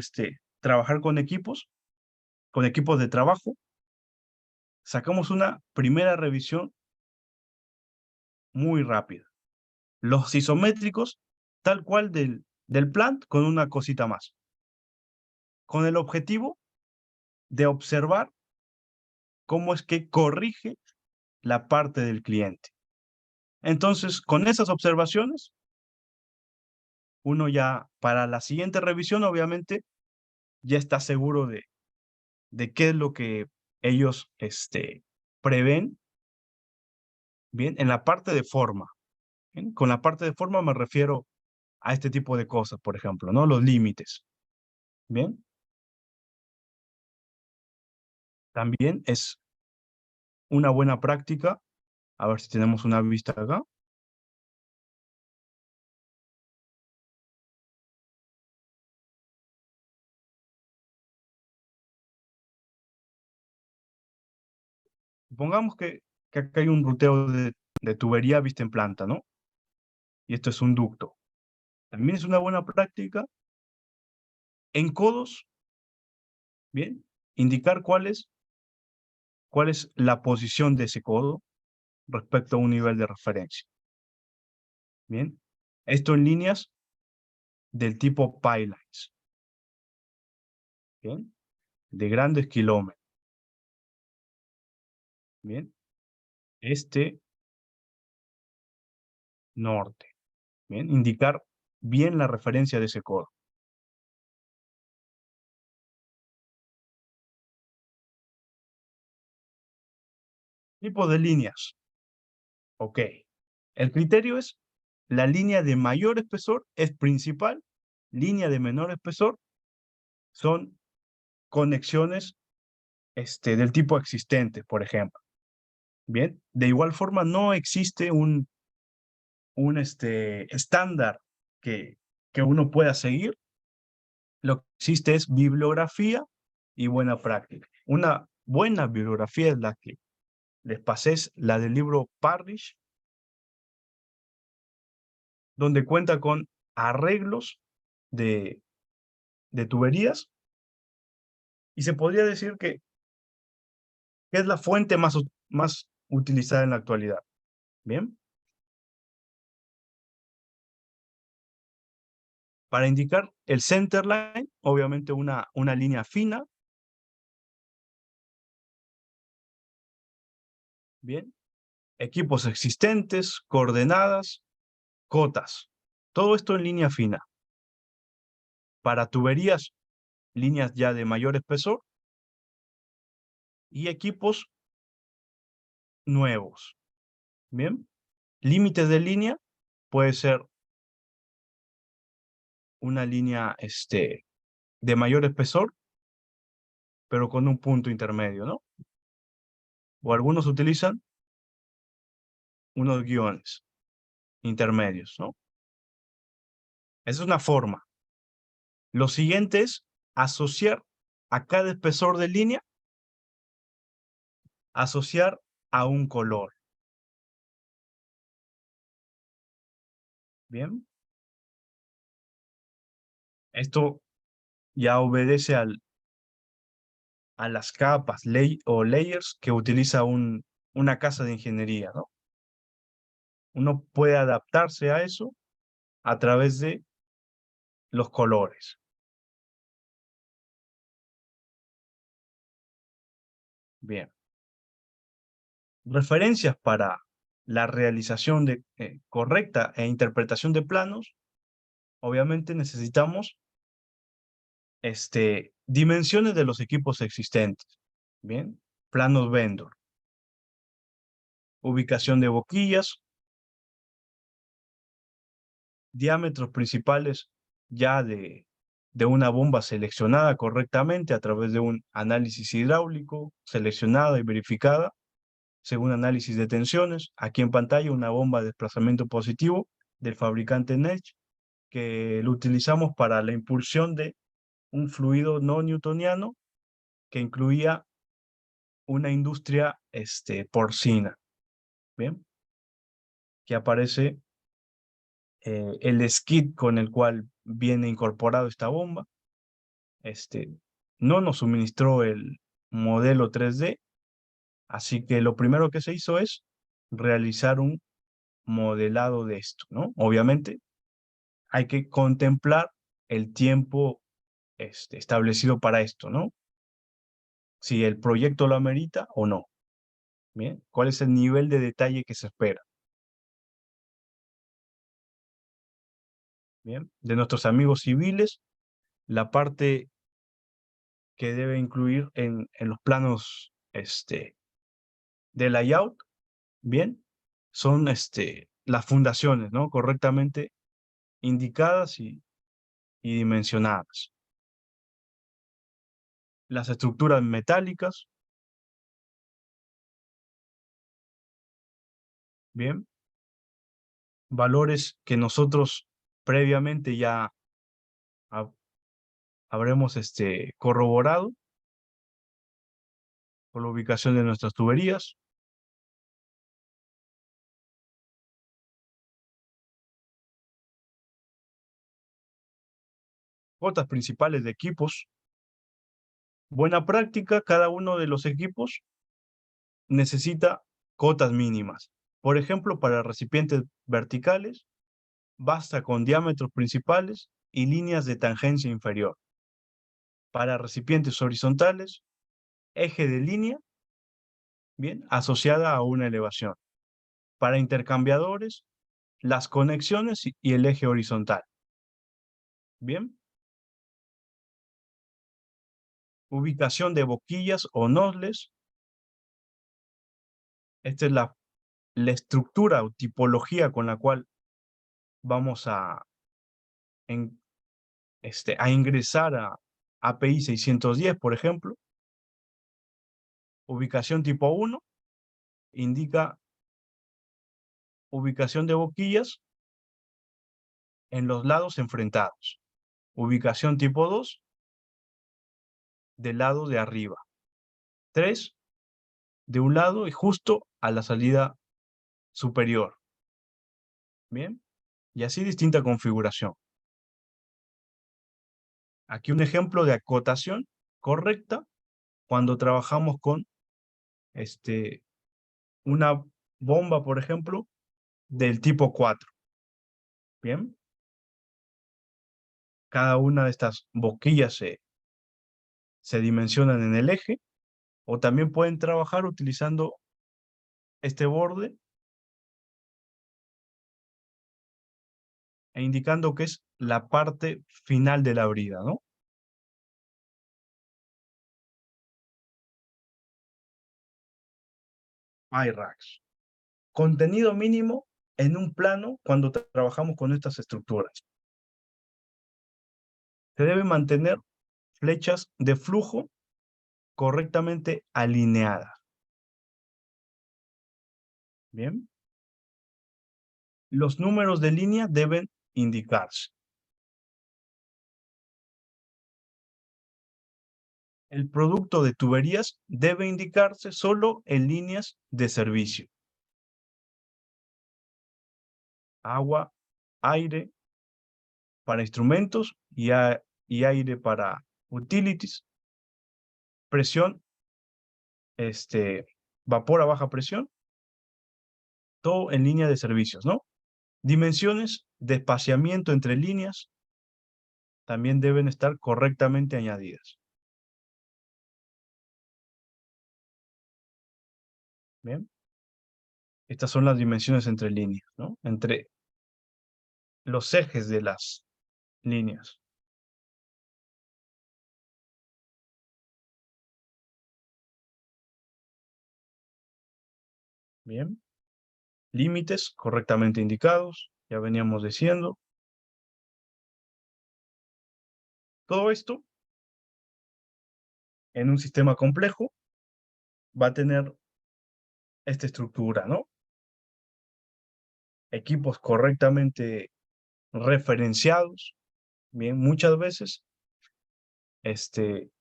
trabajar con equipos de trabajo, sacamos una primera revisión muy rápida. Los isométricos, tal cual del plant, con una cosita más. Con el objetivo de observar cómo es que corrige la parte del cliente. Entonces, con esas observaciones, uno ya para la siguiente revisión, obviamente, ya está seguro de qué es lo que ellos prevén, bien, en la parte de forma. ¿Bien? Con la parte de forma me refiero a este tipo de cosas, por ejemplo, ¿no? Los límites. Bien. También es una buena práctica. A ver si tenemos una vista acá. Supongamos que acá hay un ruteo de tubería vista en planta, ¿no? Y esto es un ducto. También es una buena práctica en codos, bien, indicar cuál es la posición de ese codo respecto a un nivel de referencia. Bien, esto en líneas del tipo pylines, bien, de grandes kilómetros. Bien, norte, bien, indicar bien la referencia de ese codo. Tipo de líneas. Ok. El criterio es la línea de mayor espesor es principal, línea de menor espesor son conexiones del tipo existente, por ejemplo. Bien, de igual forma no existe un estándar que uno pueda seguir. Lo que existe es bibliografía y buena práctica. Una buena bibliografía es la que les pasé, es la del libro Parrish, donde cuenta con arreglos de tuberías y se podría decir que es la fuente más utilizada en la actualidad. Bien. Para indicar el centerline, obviamente una línea fina, Bien. Equipos existentes, coordenadas, cotas. Todo esto en línea fina. Para tuberías, líneas ya de mayor espesor y equipos nuevos. Bien. Límites de línea puede ser una línea de mayor espesor, pero con un punto intermedio, ¿no? O algunos utilizan unos guiones intermedios, ¿no? Esa es una forma. Lo siguiente es asociar a cada espesor de línea, asociar a un color. Bien. Esto ya obedece a las capas o layers que utiliza una casa de ingeniería, ¿no? Uno puede adaptarse a eso a través de los colores. Bien. Referencias para la realización correcta e interpretación de planos. Obviamente necesitamos dimensiones de los equipos existentes. Bien. Planos vendor. Ubicación de boquillas. Diámetros principales ya de una bomba seleccionada correctamente a través de un análisis hidráulico, seleccionada y verificada, según análisis de tensiones. Aquí en pantalla una bomba de desplazamiento positivo del fabricante Nech, que lo utilizamos para la impulsión de un fluido no newtoniano que incluía una industria porcina. Bien, que aparece el skid con el cual viene incorporado esta bomba. No nos suministró el modelo 3D, así que lo primero que se hizo es realizar un modelado de esto, ¿no? Obviamente hay que contemplar el tiempo establecido para esto, ¿no? Si el proyecto lo amerita o no. Bien, ¿cuál es el nivel de detalle que se espera? Bien, de nuestros amigos civiles, la parte que debe incluir en los planos de layout, bien, son las fundaciones, ¿no? Correctamente indicadas y dimensionadas. Las estructuras metálicas, bien, valores que nosotros previamente ya habremos corroborado por la ubicación de nuestras tuberías. Cotas principales de equipos. Buena práctica, cada uno de los equipos necesita cotas mínimas. Por ejemplo, para recipientes verticales, basta con diámetros principales y líneas de tangencia inferior. Para recipientes horizontales, eje de línea, bien, asociada a una elevación. Para intercambiadores, las conexiones y el eje horizontal. Bien. Ubicación de boquillas o nozzles. Esta es la estructura o tipología con la cual vamos a ingresar a API 610, por ejemplo. Ubicación tipo 1 indica ubicación de boquillas en los lados enfrentados. Ubicación tipo 2 del lado de arriba. 3 de un lado y justo a la salida superior. Bien, y así distinta configuración. Aquí un ejemplo de acotación correcta cuando trabajamos con una bomba, por ejemplo, del tipo 4. Bien. Cada una de estas boquillas se dimensionan en el eje, o también pueden trabajar utilizando este borde e indicando que es la parte final de la brida, ¿no? IRAX. Contenido mínimo en un plano cuando trabajamos con estas estructuras. Se deben mantener flechas de flujo correctamente alineadas. Bien. Los números de línea deben indicarse. El producto de tuberías debe indicarse solo en líneas de servicio. Agua, aire para instrumentos y aire para utilities. Presión, vapor a baja presión. Todo en línea de servicios, ¿no? Dimensiones de espaciamiento entre líneas también deben estar correctamente añadidas. Bien. Estas son las dimensiones entre líneas, ¿no? Entre los ejes de las líneas. Bien. Límites correctamente indicados, ya veníamos diciendo. Todo esto en un sistema complejo va a tener esta estructura, ¿no? Equipos correctamente referenciados. Bien, muchas veces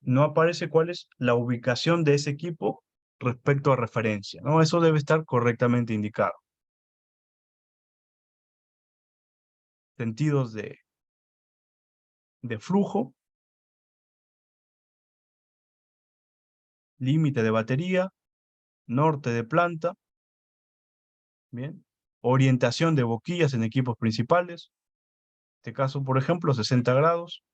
no aparece cuál es la ubicación de ese equipo respecto a referencia, ¿no? Eso debe estar correctamente indicado. Sentidos de flujo, límite de batería, norte de planta, bien, orientación de boquillas en equipos principales, en este caso, por ejemplo, 60 grados,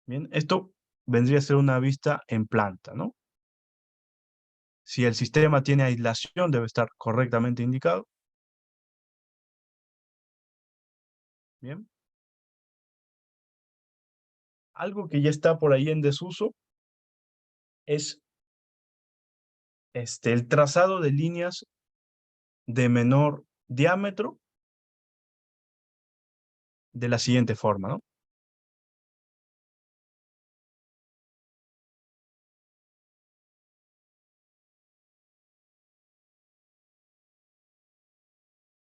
bien, esto vendría a ser una vista en planta, ¿no? Si el sistema tiene aislación, debe estar correctamente indicado. Bien. Algo que ya está por ahí en desuso es el trazado de líneas de menor diámetro de la siguiente forma, ¿no?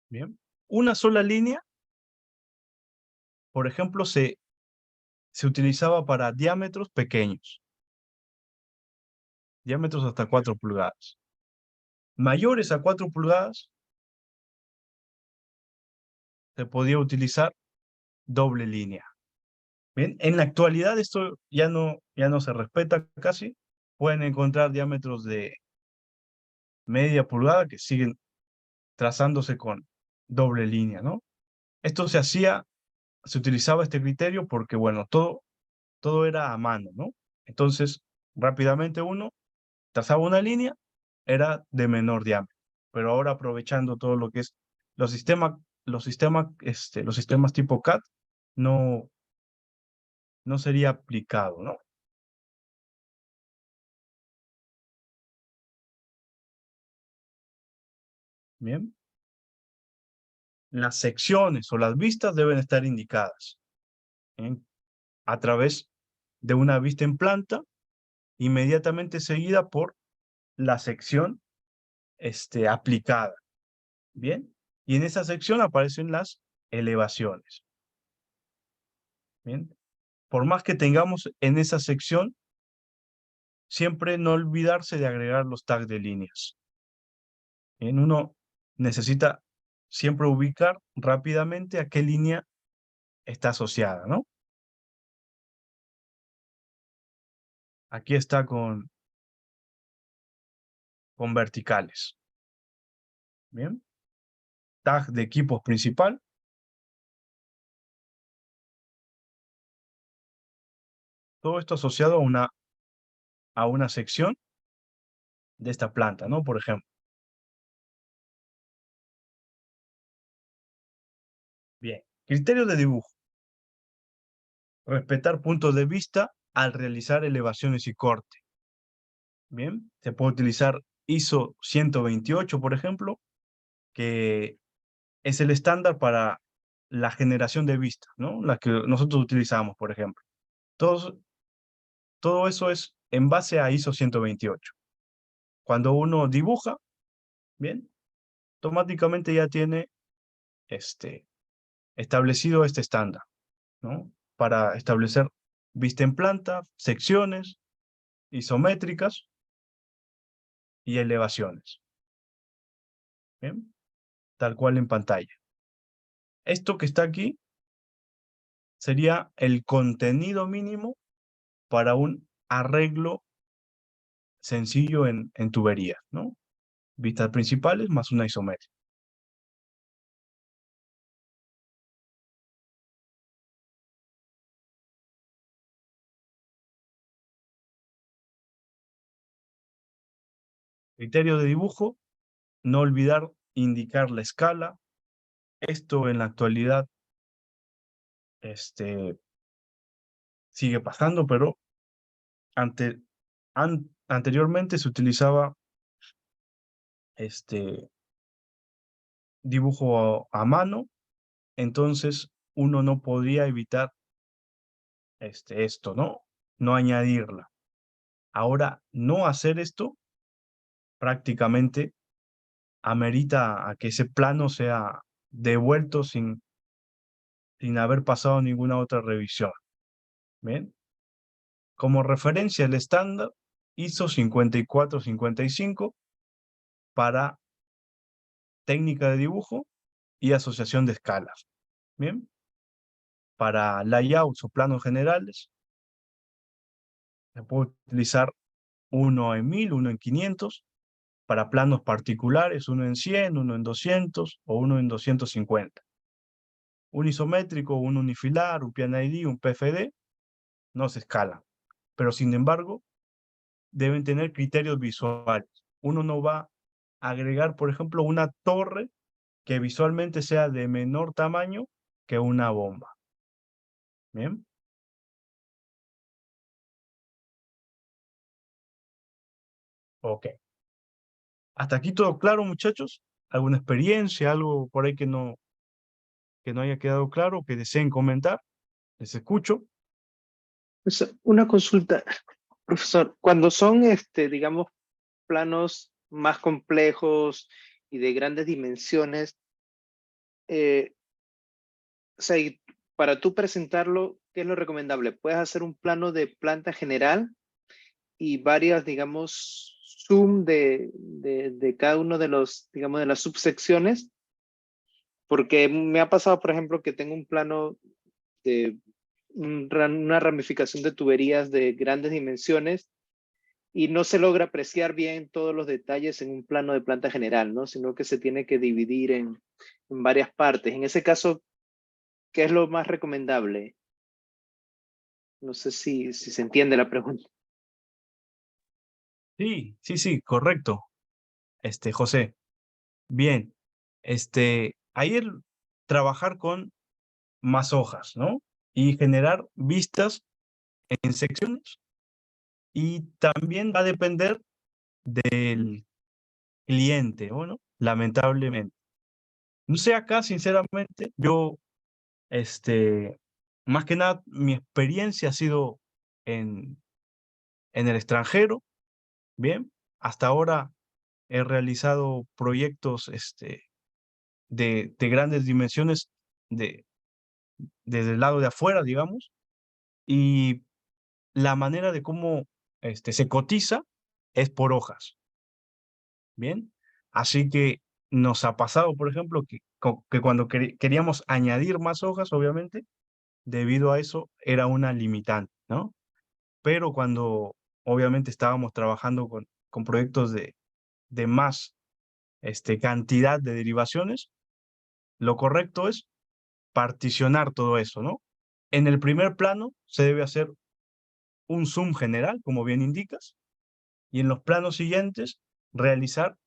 Bien. Una sola línea, por ejemplo, se utilizaba para diámetros pequeños, diámetros hasta 4 pulgadas. Mayores a 4 pulgadas, se podía utilizar doble línea. Bien, en la actualidad esto ya no se respeta casi. Pueden encontrar diámetros de media pulgada que siguen trazándose con doble línea, ¿no? Esto se utilizaba este criterio porque, bueno, todo era a mano, ¿no? Entonces, rápidamente uno trazaba una línea, era de menor diámetro. Pero ahora aprovechando todo lo que es los sistemas tipo CAD, no sería aplicado, ¿no? Bien. Las secciones o las vistas deben estar indicadas, ¿bien? A través de una vista en planta, inmediatamente seguida por la sección aplicada. Bien. Y en esa sección aparecen las elevaciones. Bien. Por más que tengamos en esa sección, siempre no olvidarse de agregar los tags de líneas. Bien, uno necesita siempre ubicar rápidamente a qué línea está asociada, ¿no? Aquí está con verticales. Bien. Tag de equipos principal. Todo esto asociado a una sección de esta planta, ¿no? Por ejemplo. Criterio de dibujo. Respetar puntos de vista al realizar elevaciones y corte. Bien, se puede utilizar ISO 128, por ejemplo, que es el estándar para la generación de vistas, ¿no? La que nosotros utilizamos, por ejemplo. Todo eso es en base a ISO 128. Cuando uno dibuja, bien, automáticamente ya tiene establecido este estándar, ¿no? Para establecer vista en planta, secciones, isométricas y elevaciones. Bien, tal cual en pantalla. Esto que está aquí sería el contenido mínimo para un arreglo sencillo en tuberías, ¿no? Vistas principales más una isométrica. Criterio de dibujo, no olvidar indicar la escala. Esto en la actualidad sigue pasando, pero anteriormente se utilizaba dibujo a mano, entonces uno no podría evitar esto, ¿no? No añadirla. Ahora, no hacer esto prácticamente amerita a que ese plano sea devuelto sin haber pasado ninguna otra revisión. ¿Bien? Como referencia, el estándar ISO 5455 para técnica de dibujo y asociación de escalas. ¿Bien? Para layouts o planos generales, se puede utilizar uno en 1000, uno en 500. Para planos particulares, uno en 100, uno en 200 o uno en 250. Un isométrico, un unifilar, un PNID, un PFD, no se escalan. Pero sin embargo, deben tener criterios visuales. Uno no va a agregar, por ejemplo, una torre que visualmente sea de menor tamaño que una bomba. ¿Bien? Ok. ¿Hasta aquí todo claro, muchachos? ¿Alguna experiencia, algo por ahí que no haya quedado claro, que deseen comentar? Les escucho. Pues, una consulta, profesor. Cuando son, digamos, planos más complejos y de grandes dimensiones, o sea, y para tú presentarlo, ¿qué es lo recomendable? ¿Puedes hacer un plano de planta general y varias, digamos, zoom de cada uno de los, digamos, de las subsecciones? Porque me ha pasado, por ejemplo, que tengo un plano de una ramificación de tuberías de grandes dimensiones y no se logra apreciar bien todos los detalles en un plano de planta general, ¿no? Sino que se tiene que dividir en varias partes. En ese caso, ¿qué es lo más recomendable? No sé si se entiende la pregunta. Sí, correcto. José. Bien. Ahí trabajar con más hojas, ¿no? Y generar vistas en secciones. Y también va a depender del cliente, ¿no? Lamentablemente. No sé, acá, sinceramente, yo, más que nada, mi experiencia ha sido en el extranjero, ¿bien? Hasta ahora he realizado proyectos, de grandes dimensiones desde el lado de afuera, digamos, y la manera de cómo se cotiza es por hojas, ¿bien? Así que nos ha pasado, por ejemplo, que cuando queríamos añadir más hojas, obviamente, debido a eso era una limitante, ¿no? Pero cuando obviamente estábamos trabajando con proyectos de más cantidad de derivaciones, lo correcto es particionar todo eso, ¿no? En el primer plano se debe hacer un zoom general, como bien indicas, y en los planos siguientes realizar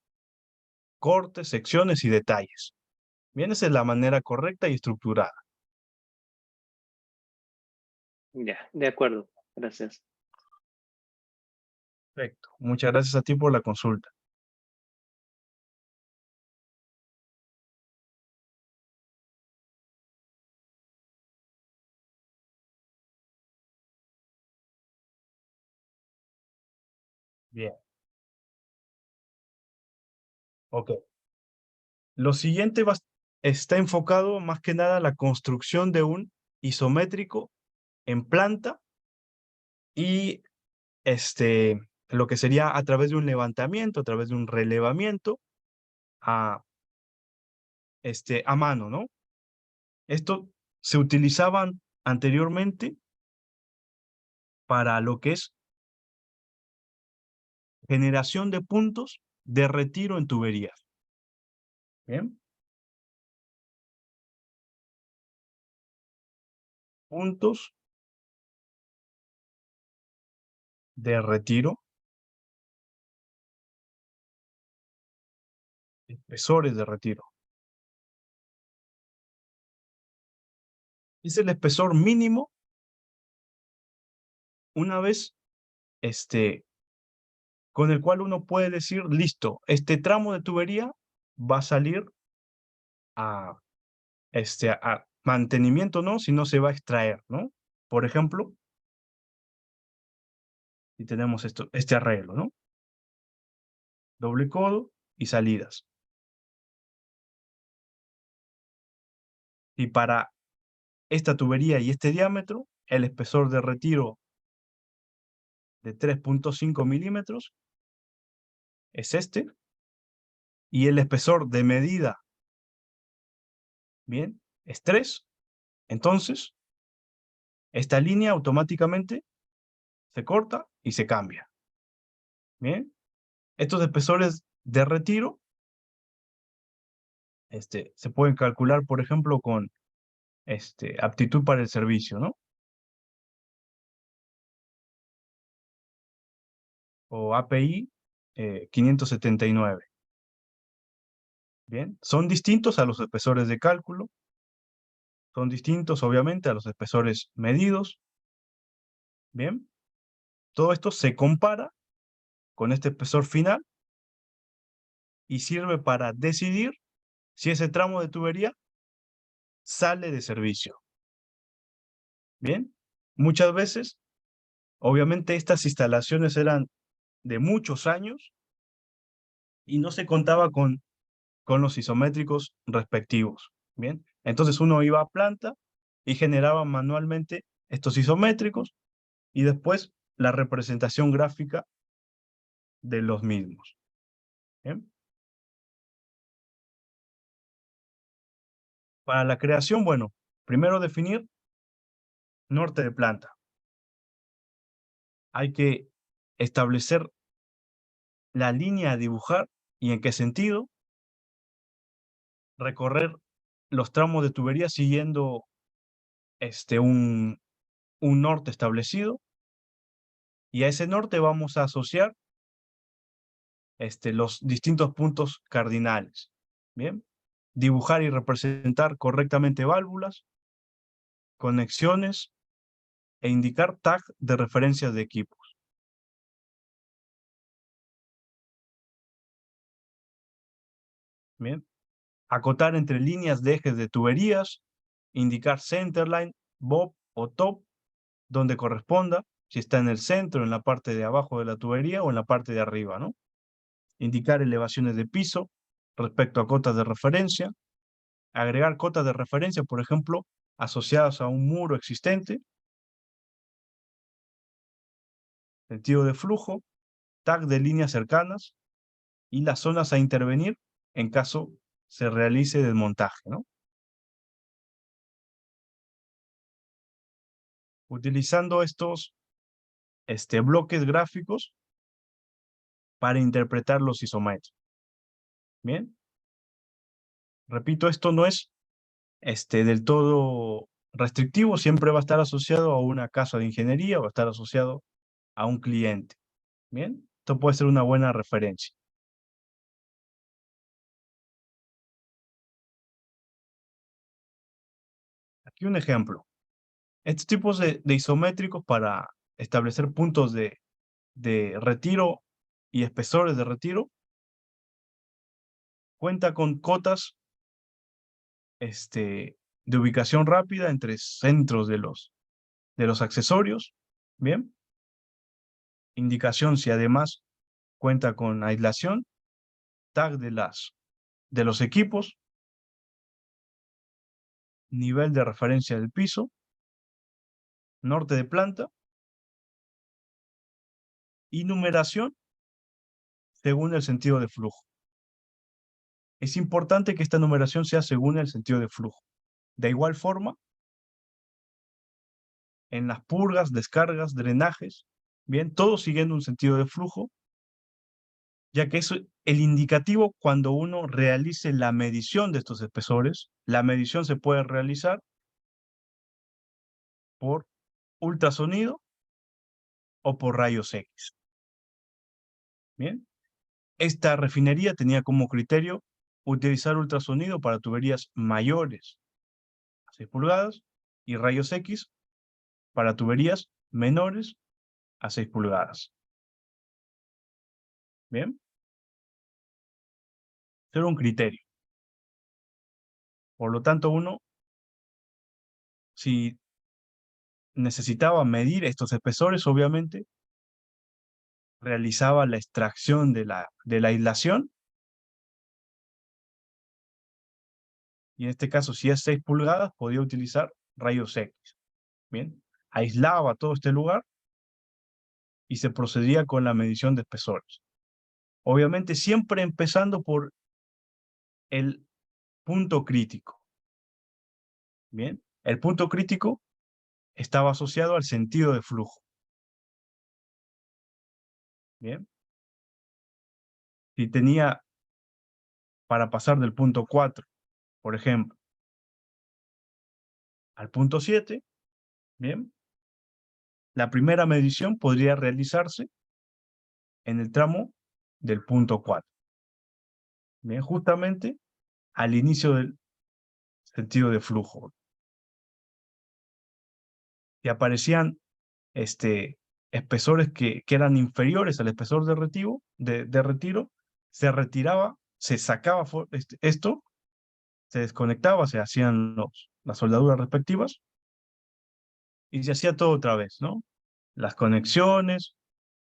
cortes, secciones y detalles. Bien, esa es la manera correcta y estructurada. Ya, de acuerdo. Gracias. Perfecto. Muchas gracias a ti por la consulta. Bien. Ok. Lo siguiente está enfocado más que nada a la construcción de un isométrico en planta y lo que sería a través de un levantamiento, a través de un relevamiento a, a mano, ¿no? Esto se utilizaban anteriormente para lo que es generación de puntos de retiro en tuberías. Bien. Puntos de retiro, espesores de retiro. Es el espesor mínimo una vez con el cual uno puede decir, listo, este tramo de tubería va a salir a, a mantenimiento, ¿no? Si no se va a extraer, ¿no? Por ejemplo, y tenemos este arreglo, ¿no? Doble codo y salidas. Y para esta tubería y este diámetro, el espesor de retiro de 3.5 milímetros es este, y el espesor de medida, bien, es 3. Entonces, esta línea automáticamente se corta y se cambia. Bien, estos espesores de retiro se pueden calcular, por ejemplo, con aptitud para el servicio, ¿no? O API 579. Bien, son distintos a los espesores de cálculo, son distintos obviamente a los espesores medidos. Bien, todo esto se compara con este espesor final y sirve para decidir si ese tramo de tubería sale de servicio. Bien, muchas veces, obviamente estas instalaciones eran de muchos años y no se contaba con los isométricos respectivos. Bien, entonces uno iba a planta y generaba manualmente estos isométricos y después la representación gráfica de los mismos. Bien. Para la creación, bueno, primero definir norte de planta. Hay que establecer la línea a dibujar y en qué sentido, recorrer los tramos de tubería siguiendo un norte establecido, y a ese norte vamos a asociar los distintos puntos cardinales. Bien, dibujar y representar correctamente válvulas, conexiones e indicar tag de referencias de equipos. Bien, acotar entre líneas de ejes de tuberías, indicar centerline, bob o top donde corresponda, si está en el centro, en la parte de abajo de la tubería o en la parte de arriba, ¿no? Indicar elevaciones de piso respecto a cotas de referencia, agregar cotas de referencia, por ejemplo, asociadas a un muro existente, sentido de flujo, tag de líneas cercanas y las zonas a intervenir en caso se realice desmontaje, ¿no? Utilizando estos bloques gráficos para interpretar los isométricos. Bien. Repito, esto no es del todo restrictivo, siempre va a estar asociado a una casa de ingeniería, va a estar asociado a un cliente. Bien, esto puede ser una buena referencia. Aquí un ejemplo. Estos tipos de isométricos para establecer puntos de retiro y espesores de retiro cuenta con cotas de ubicación rápida entre centros de los accesorios, ¿bien? Indicación si además cuenta con aislación, tag de los equipos, nivel de referencia del piso, norte de planta y numeración según el sentido de flujo. Es importante que esta numeración sea según el sentido de flujo. De igual forma, en las purgas, descargas, drenajes, bien, todo siguiendo un sentido de flujo, ya que es el indicativo cuando uno realice la medición de estos espesores. La medición se puede realizar por ultrasonido o por rayos X. Bien, esta refinería tenía como criterio utilizar ultrasonido para tuberías mayores a 6 pulgadas y rayos X para tuberías menores a 6 pulgadas. Bien, ese era un criterio. Por lo tanto, uno, si necesitaba medir estos espesores, obviamente, realizaba la extracción de la aislación. Y en este caso, si es 6 pulgadas, podía utilizar rayos X. Bien, aislaba todo este lugar y se procedía con la medición de espesores. Obviamente, siempre empezando por el punto crítico. Bien, el punto crítico estaba asociado al sentido de flujo. Bien, si tenía para pasar del punto 4, por ejemplo, al punto 7, bien, la primera medición podría realizarse en el tramo del punto 4. Bien, justamente al inicio del sentido de flujo. Si aparecían espesores que eran inferiores al espesor de retiro, se retiraba, se sacaba esto, se desconectaba, se hacían las soldaduras respectivas y se hacía todo otra vez, ¿no? Las conexiones,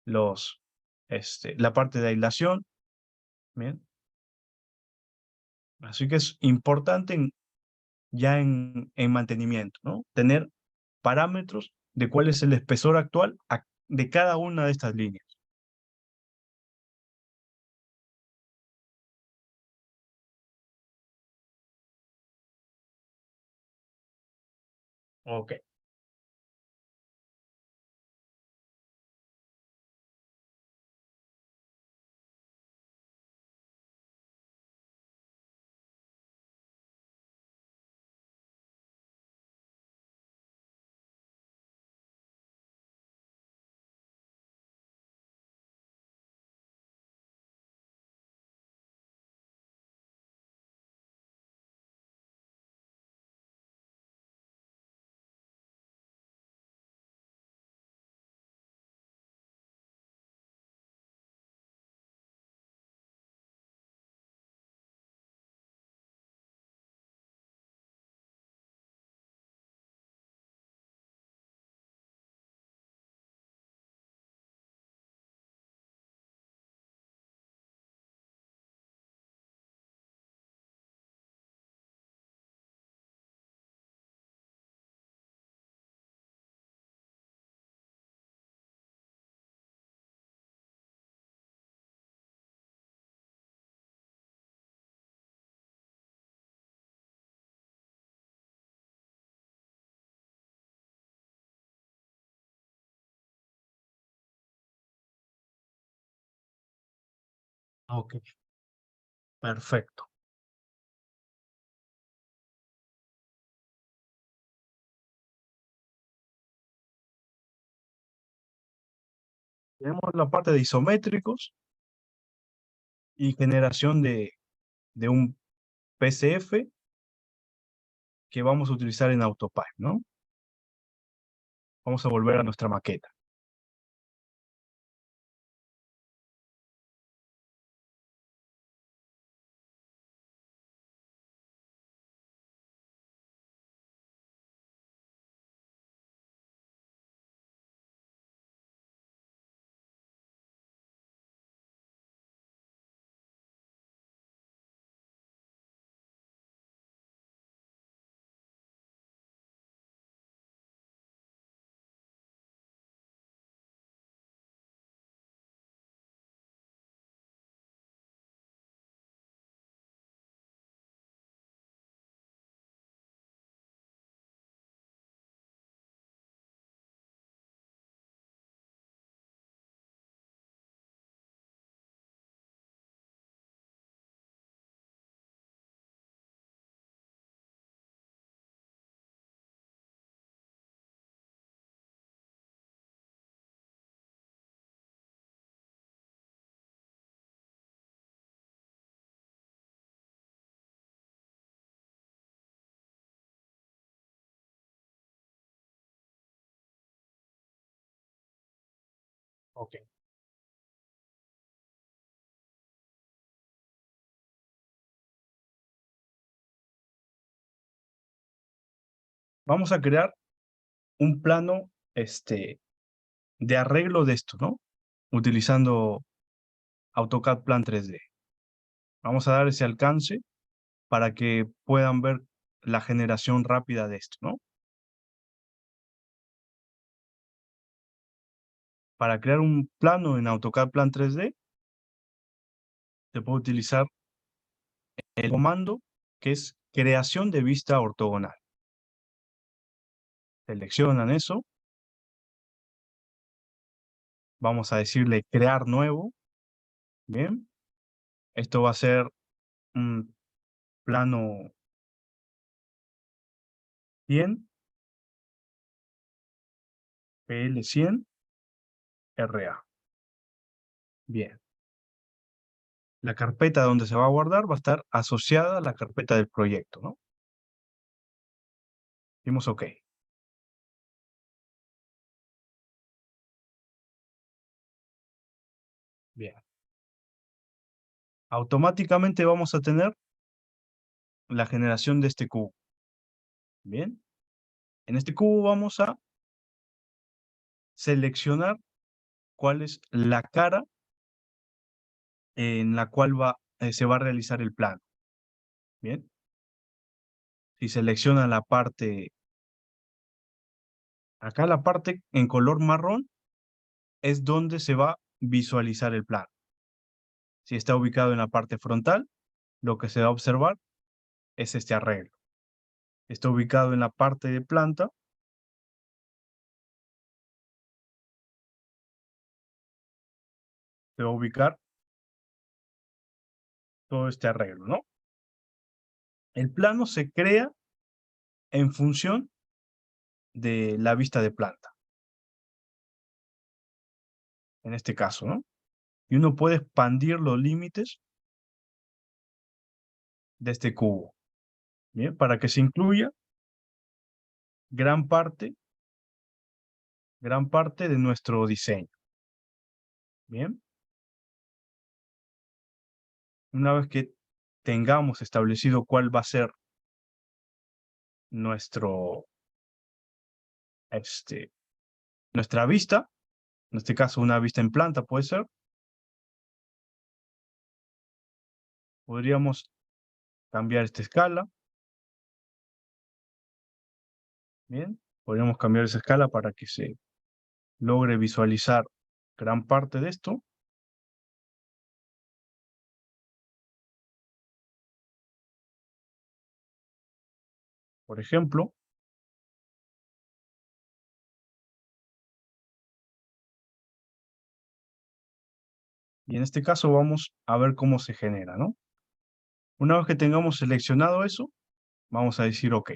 la parte de aislación, ¿bien? Así que es importante ya en mantenimiento, ¿no? Tener parámetros de cuál es el espesor actual de cada una de estas líneas. Ok. Ok, perfecto. Tenemos la parte de isométricos y generación de un PCF que vamos a utilizar en AutoPipe, ¿no? Vamos a volver a nuestra maqueta. Ok. Vamos a crear un plano de arreglo de esto, ¿no? Utilizando AutoCAD Plan 3D. Vamos a dar ese alcance para que puedan ver la generación rápida de esto, ¿no? Para crear un plano en AutoCAD Plan 3D, se puede utilizar el comando que es creación de vista ortogonal. Seleccionan eso. Vamos a decirle crear nuevo. Bien. Esto va a ser un plano 100, PL100, RA. Bien. La carpeta donde se va a guardar va a estar asociada a la carpeta del proyecto, ¿no? Dimos OK. Bien. Automáticamente vamos a tener la generación de este cubo. Bien. En este cubo vamos a seleccionar cuál es la cara en la cual se va a realizar el plano. Bien. Si selecciona la parte, acá la parte en color marrón es donde se va a visualizar el plano. Si está ubicado en la parte frontal, lo que se va a observar es este arreglo. Está ubicado en la parte de planta, se va a ubicar todo este arreglo, ¿no? El plano se crea en función de la vista de planta. En este caso, ¿no? Y uno puede expandir los límites de este cubo, ¿bien? Para que se incluya gran parte de nuestro diseño, ¿bien? Una vez que tengamos establecido cuál va a ser nuestro, nuestra vista, en este caso una vista en planta puede ser, podríamos cambiar esta escala, ¿bien? Podríamos cambiar esa escala para que se logre visualizar gran parte de esto. Por ejemplo, y en este caso vamos a ver cómo se genera, ¿no? Una vez que tengamos seleccionado eso, vamos a decir OK.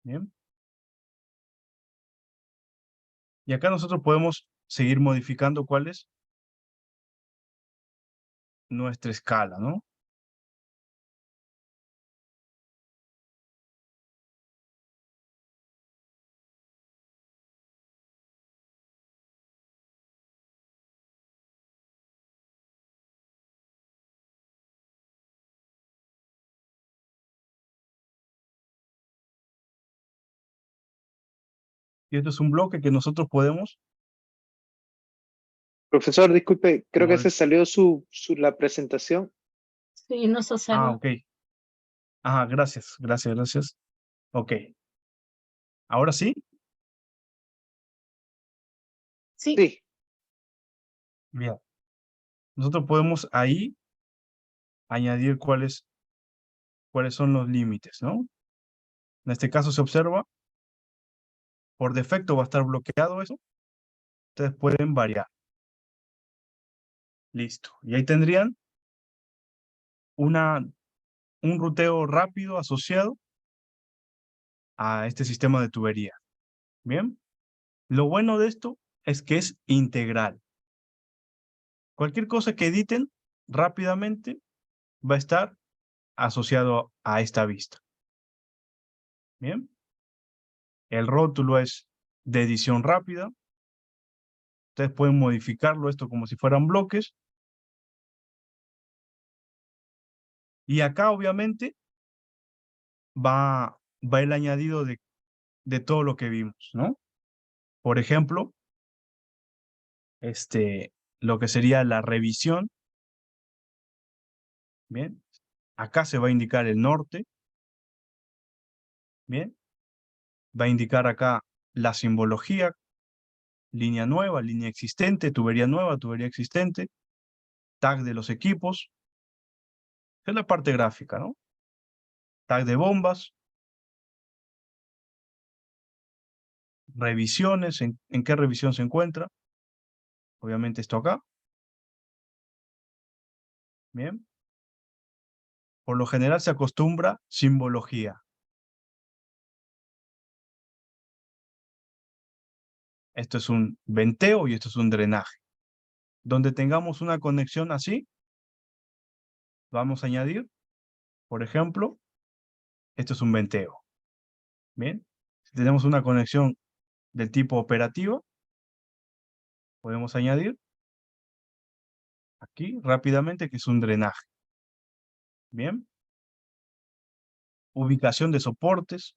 Bien. Y acá nosotros podemos seguir modificando cuál es nuestra escala, ¿no? Y esto es un bloque que nosotros podemos Profesor, disculpe, creo que se mover. salió la presentación. Sí, no se Ah, observa. ok. Ajá, gracias, gracias, gracias. Ok. Ahora sí, Sí, Sí, bien. Nosotros podemos ahí añadir cuáles son los límites, ¿no? En este caso se observa, por defecto va a estar bloqueado eso. Ustedes pueden variar. Listo. Y ahí tendrían un ruteo rápido asociado a este sistema de tubería. Bien. Lo bueno de esto es que es integral. Cualquier cosa que editen rápidamente va a estar asociado a esta vista. Bien. El rótulo es de edición rápida. Ustedes pueden modificarlo esto como si fueran bloques. Y acá obviamente va el añadido de todo lo que vimos, ¿no? Por ejemplo, lo que sería la revisión. Bien. Acá se va a indicar el norte. Bien. Va a indicar acá la simbología, línea nueva, línea existente, tubería nueva, tubería existente, tag de los equipos. Es la parte gráfica, ¿no? Tag de bombas, revisiones, en qué revisión se encuentra. Obviamente esto acá. Bien. Por lo general se acostumbra simbología. Esto es un venteo y esto es un drenaje. Donde tengamos una conexión así, vamos a añadir, por ejemplo, esto es un venteo. Bien. Si tenemos una conexión del tipo operativo, podemos añadir aquí rápidamente que es un drenaje. Bien. Ubicación de soportes.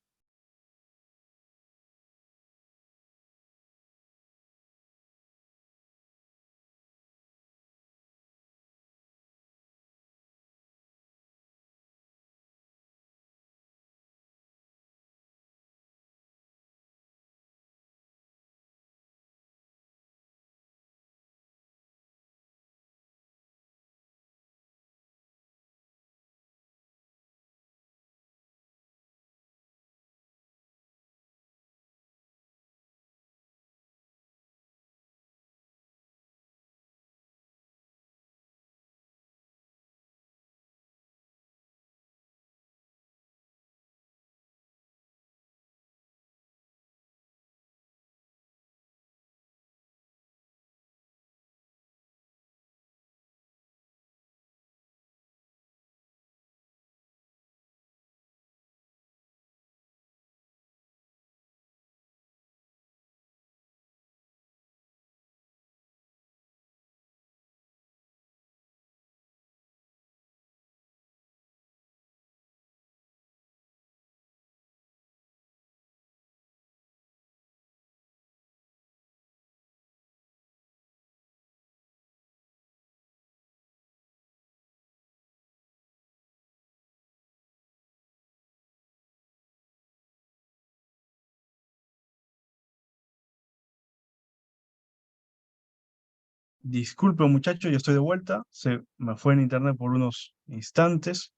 Disculpe, muchachos, ya estoy de vuelta. Se me fue en internet por unos instantes.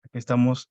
Aquí estamos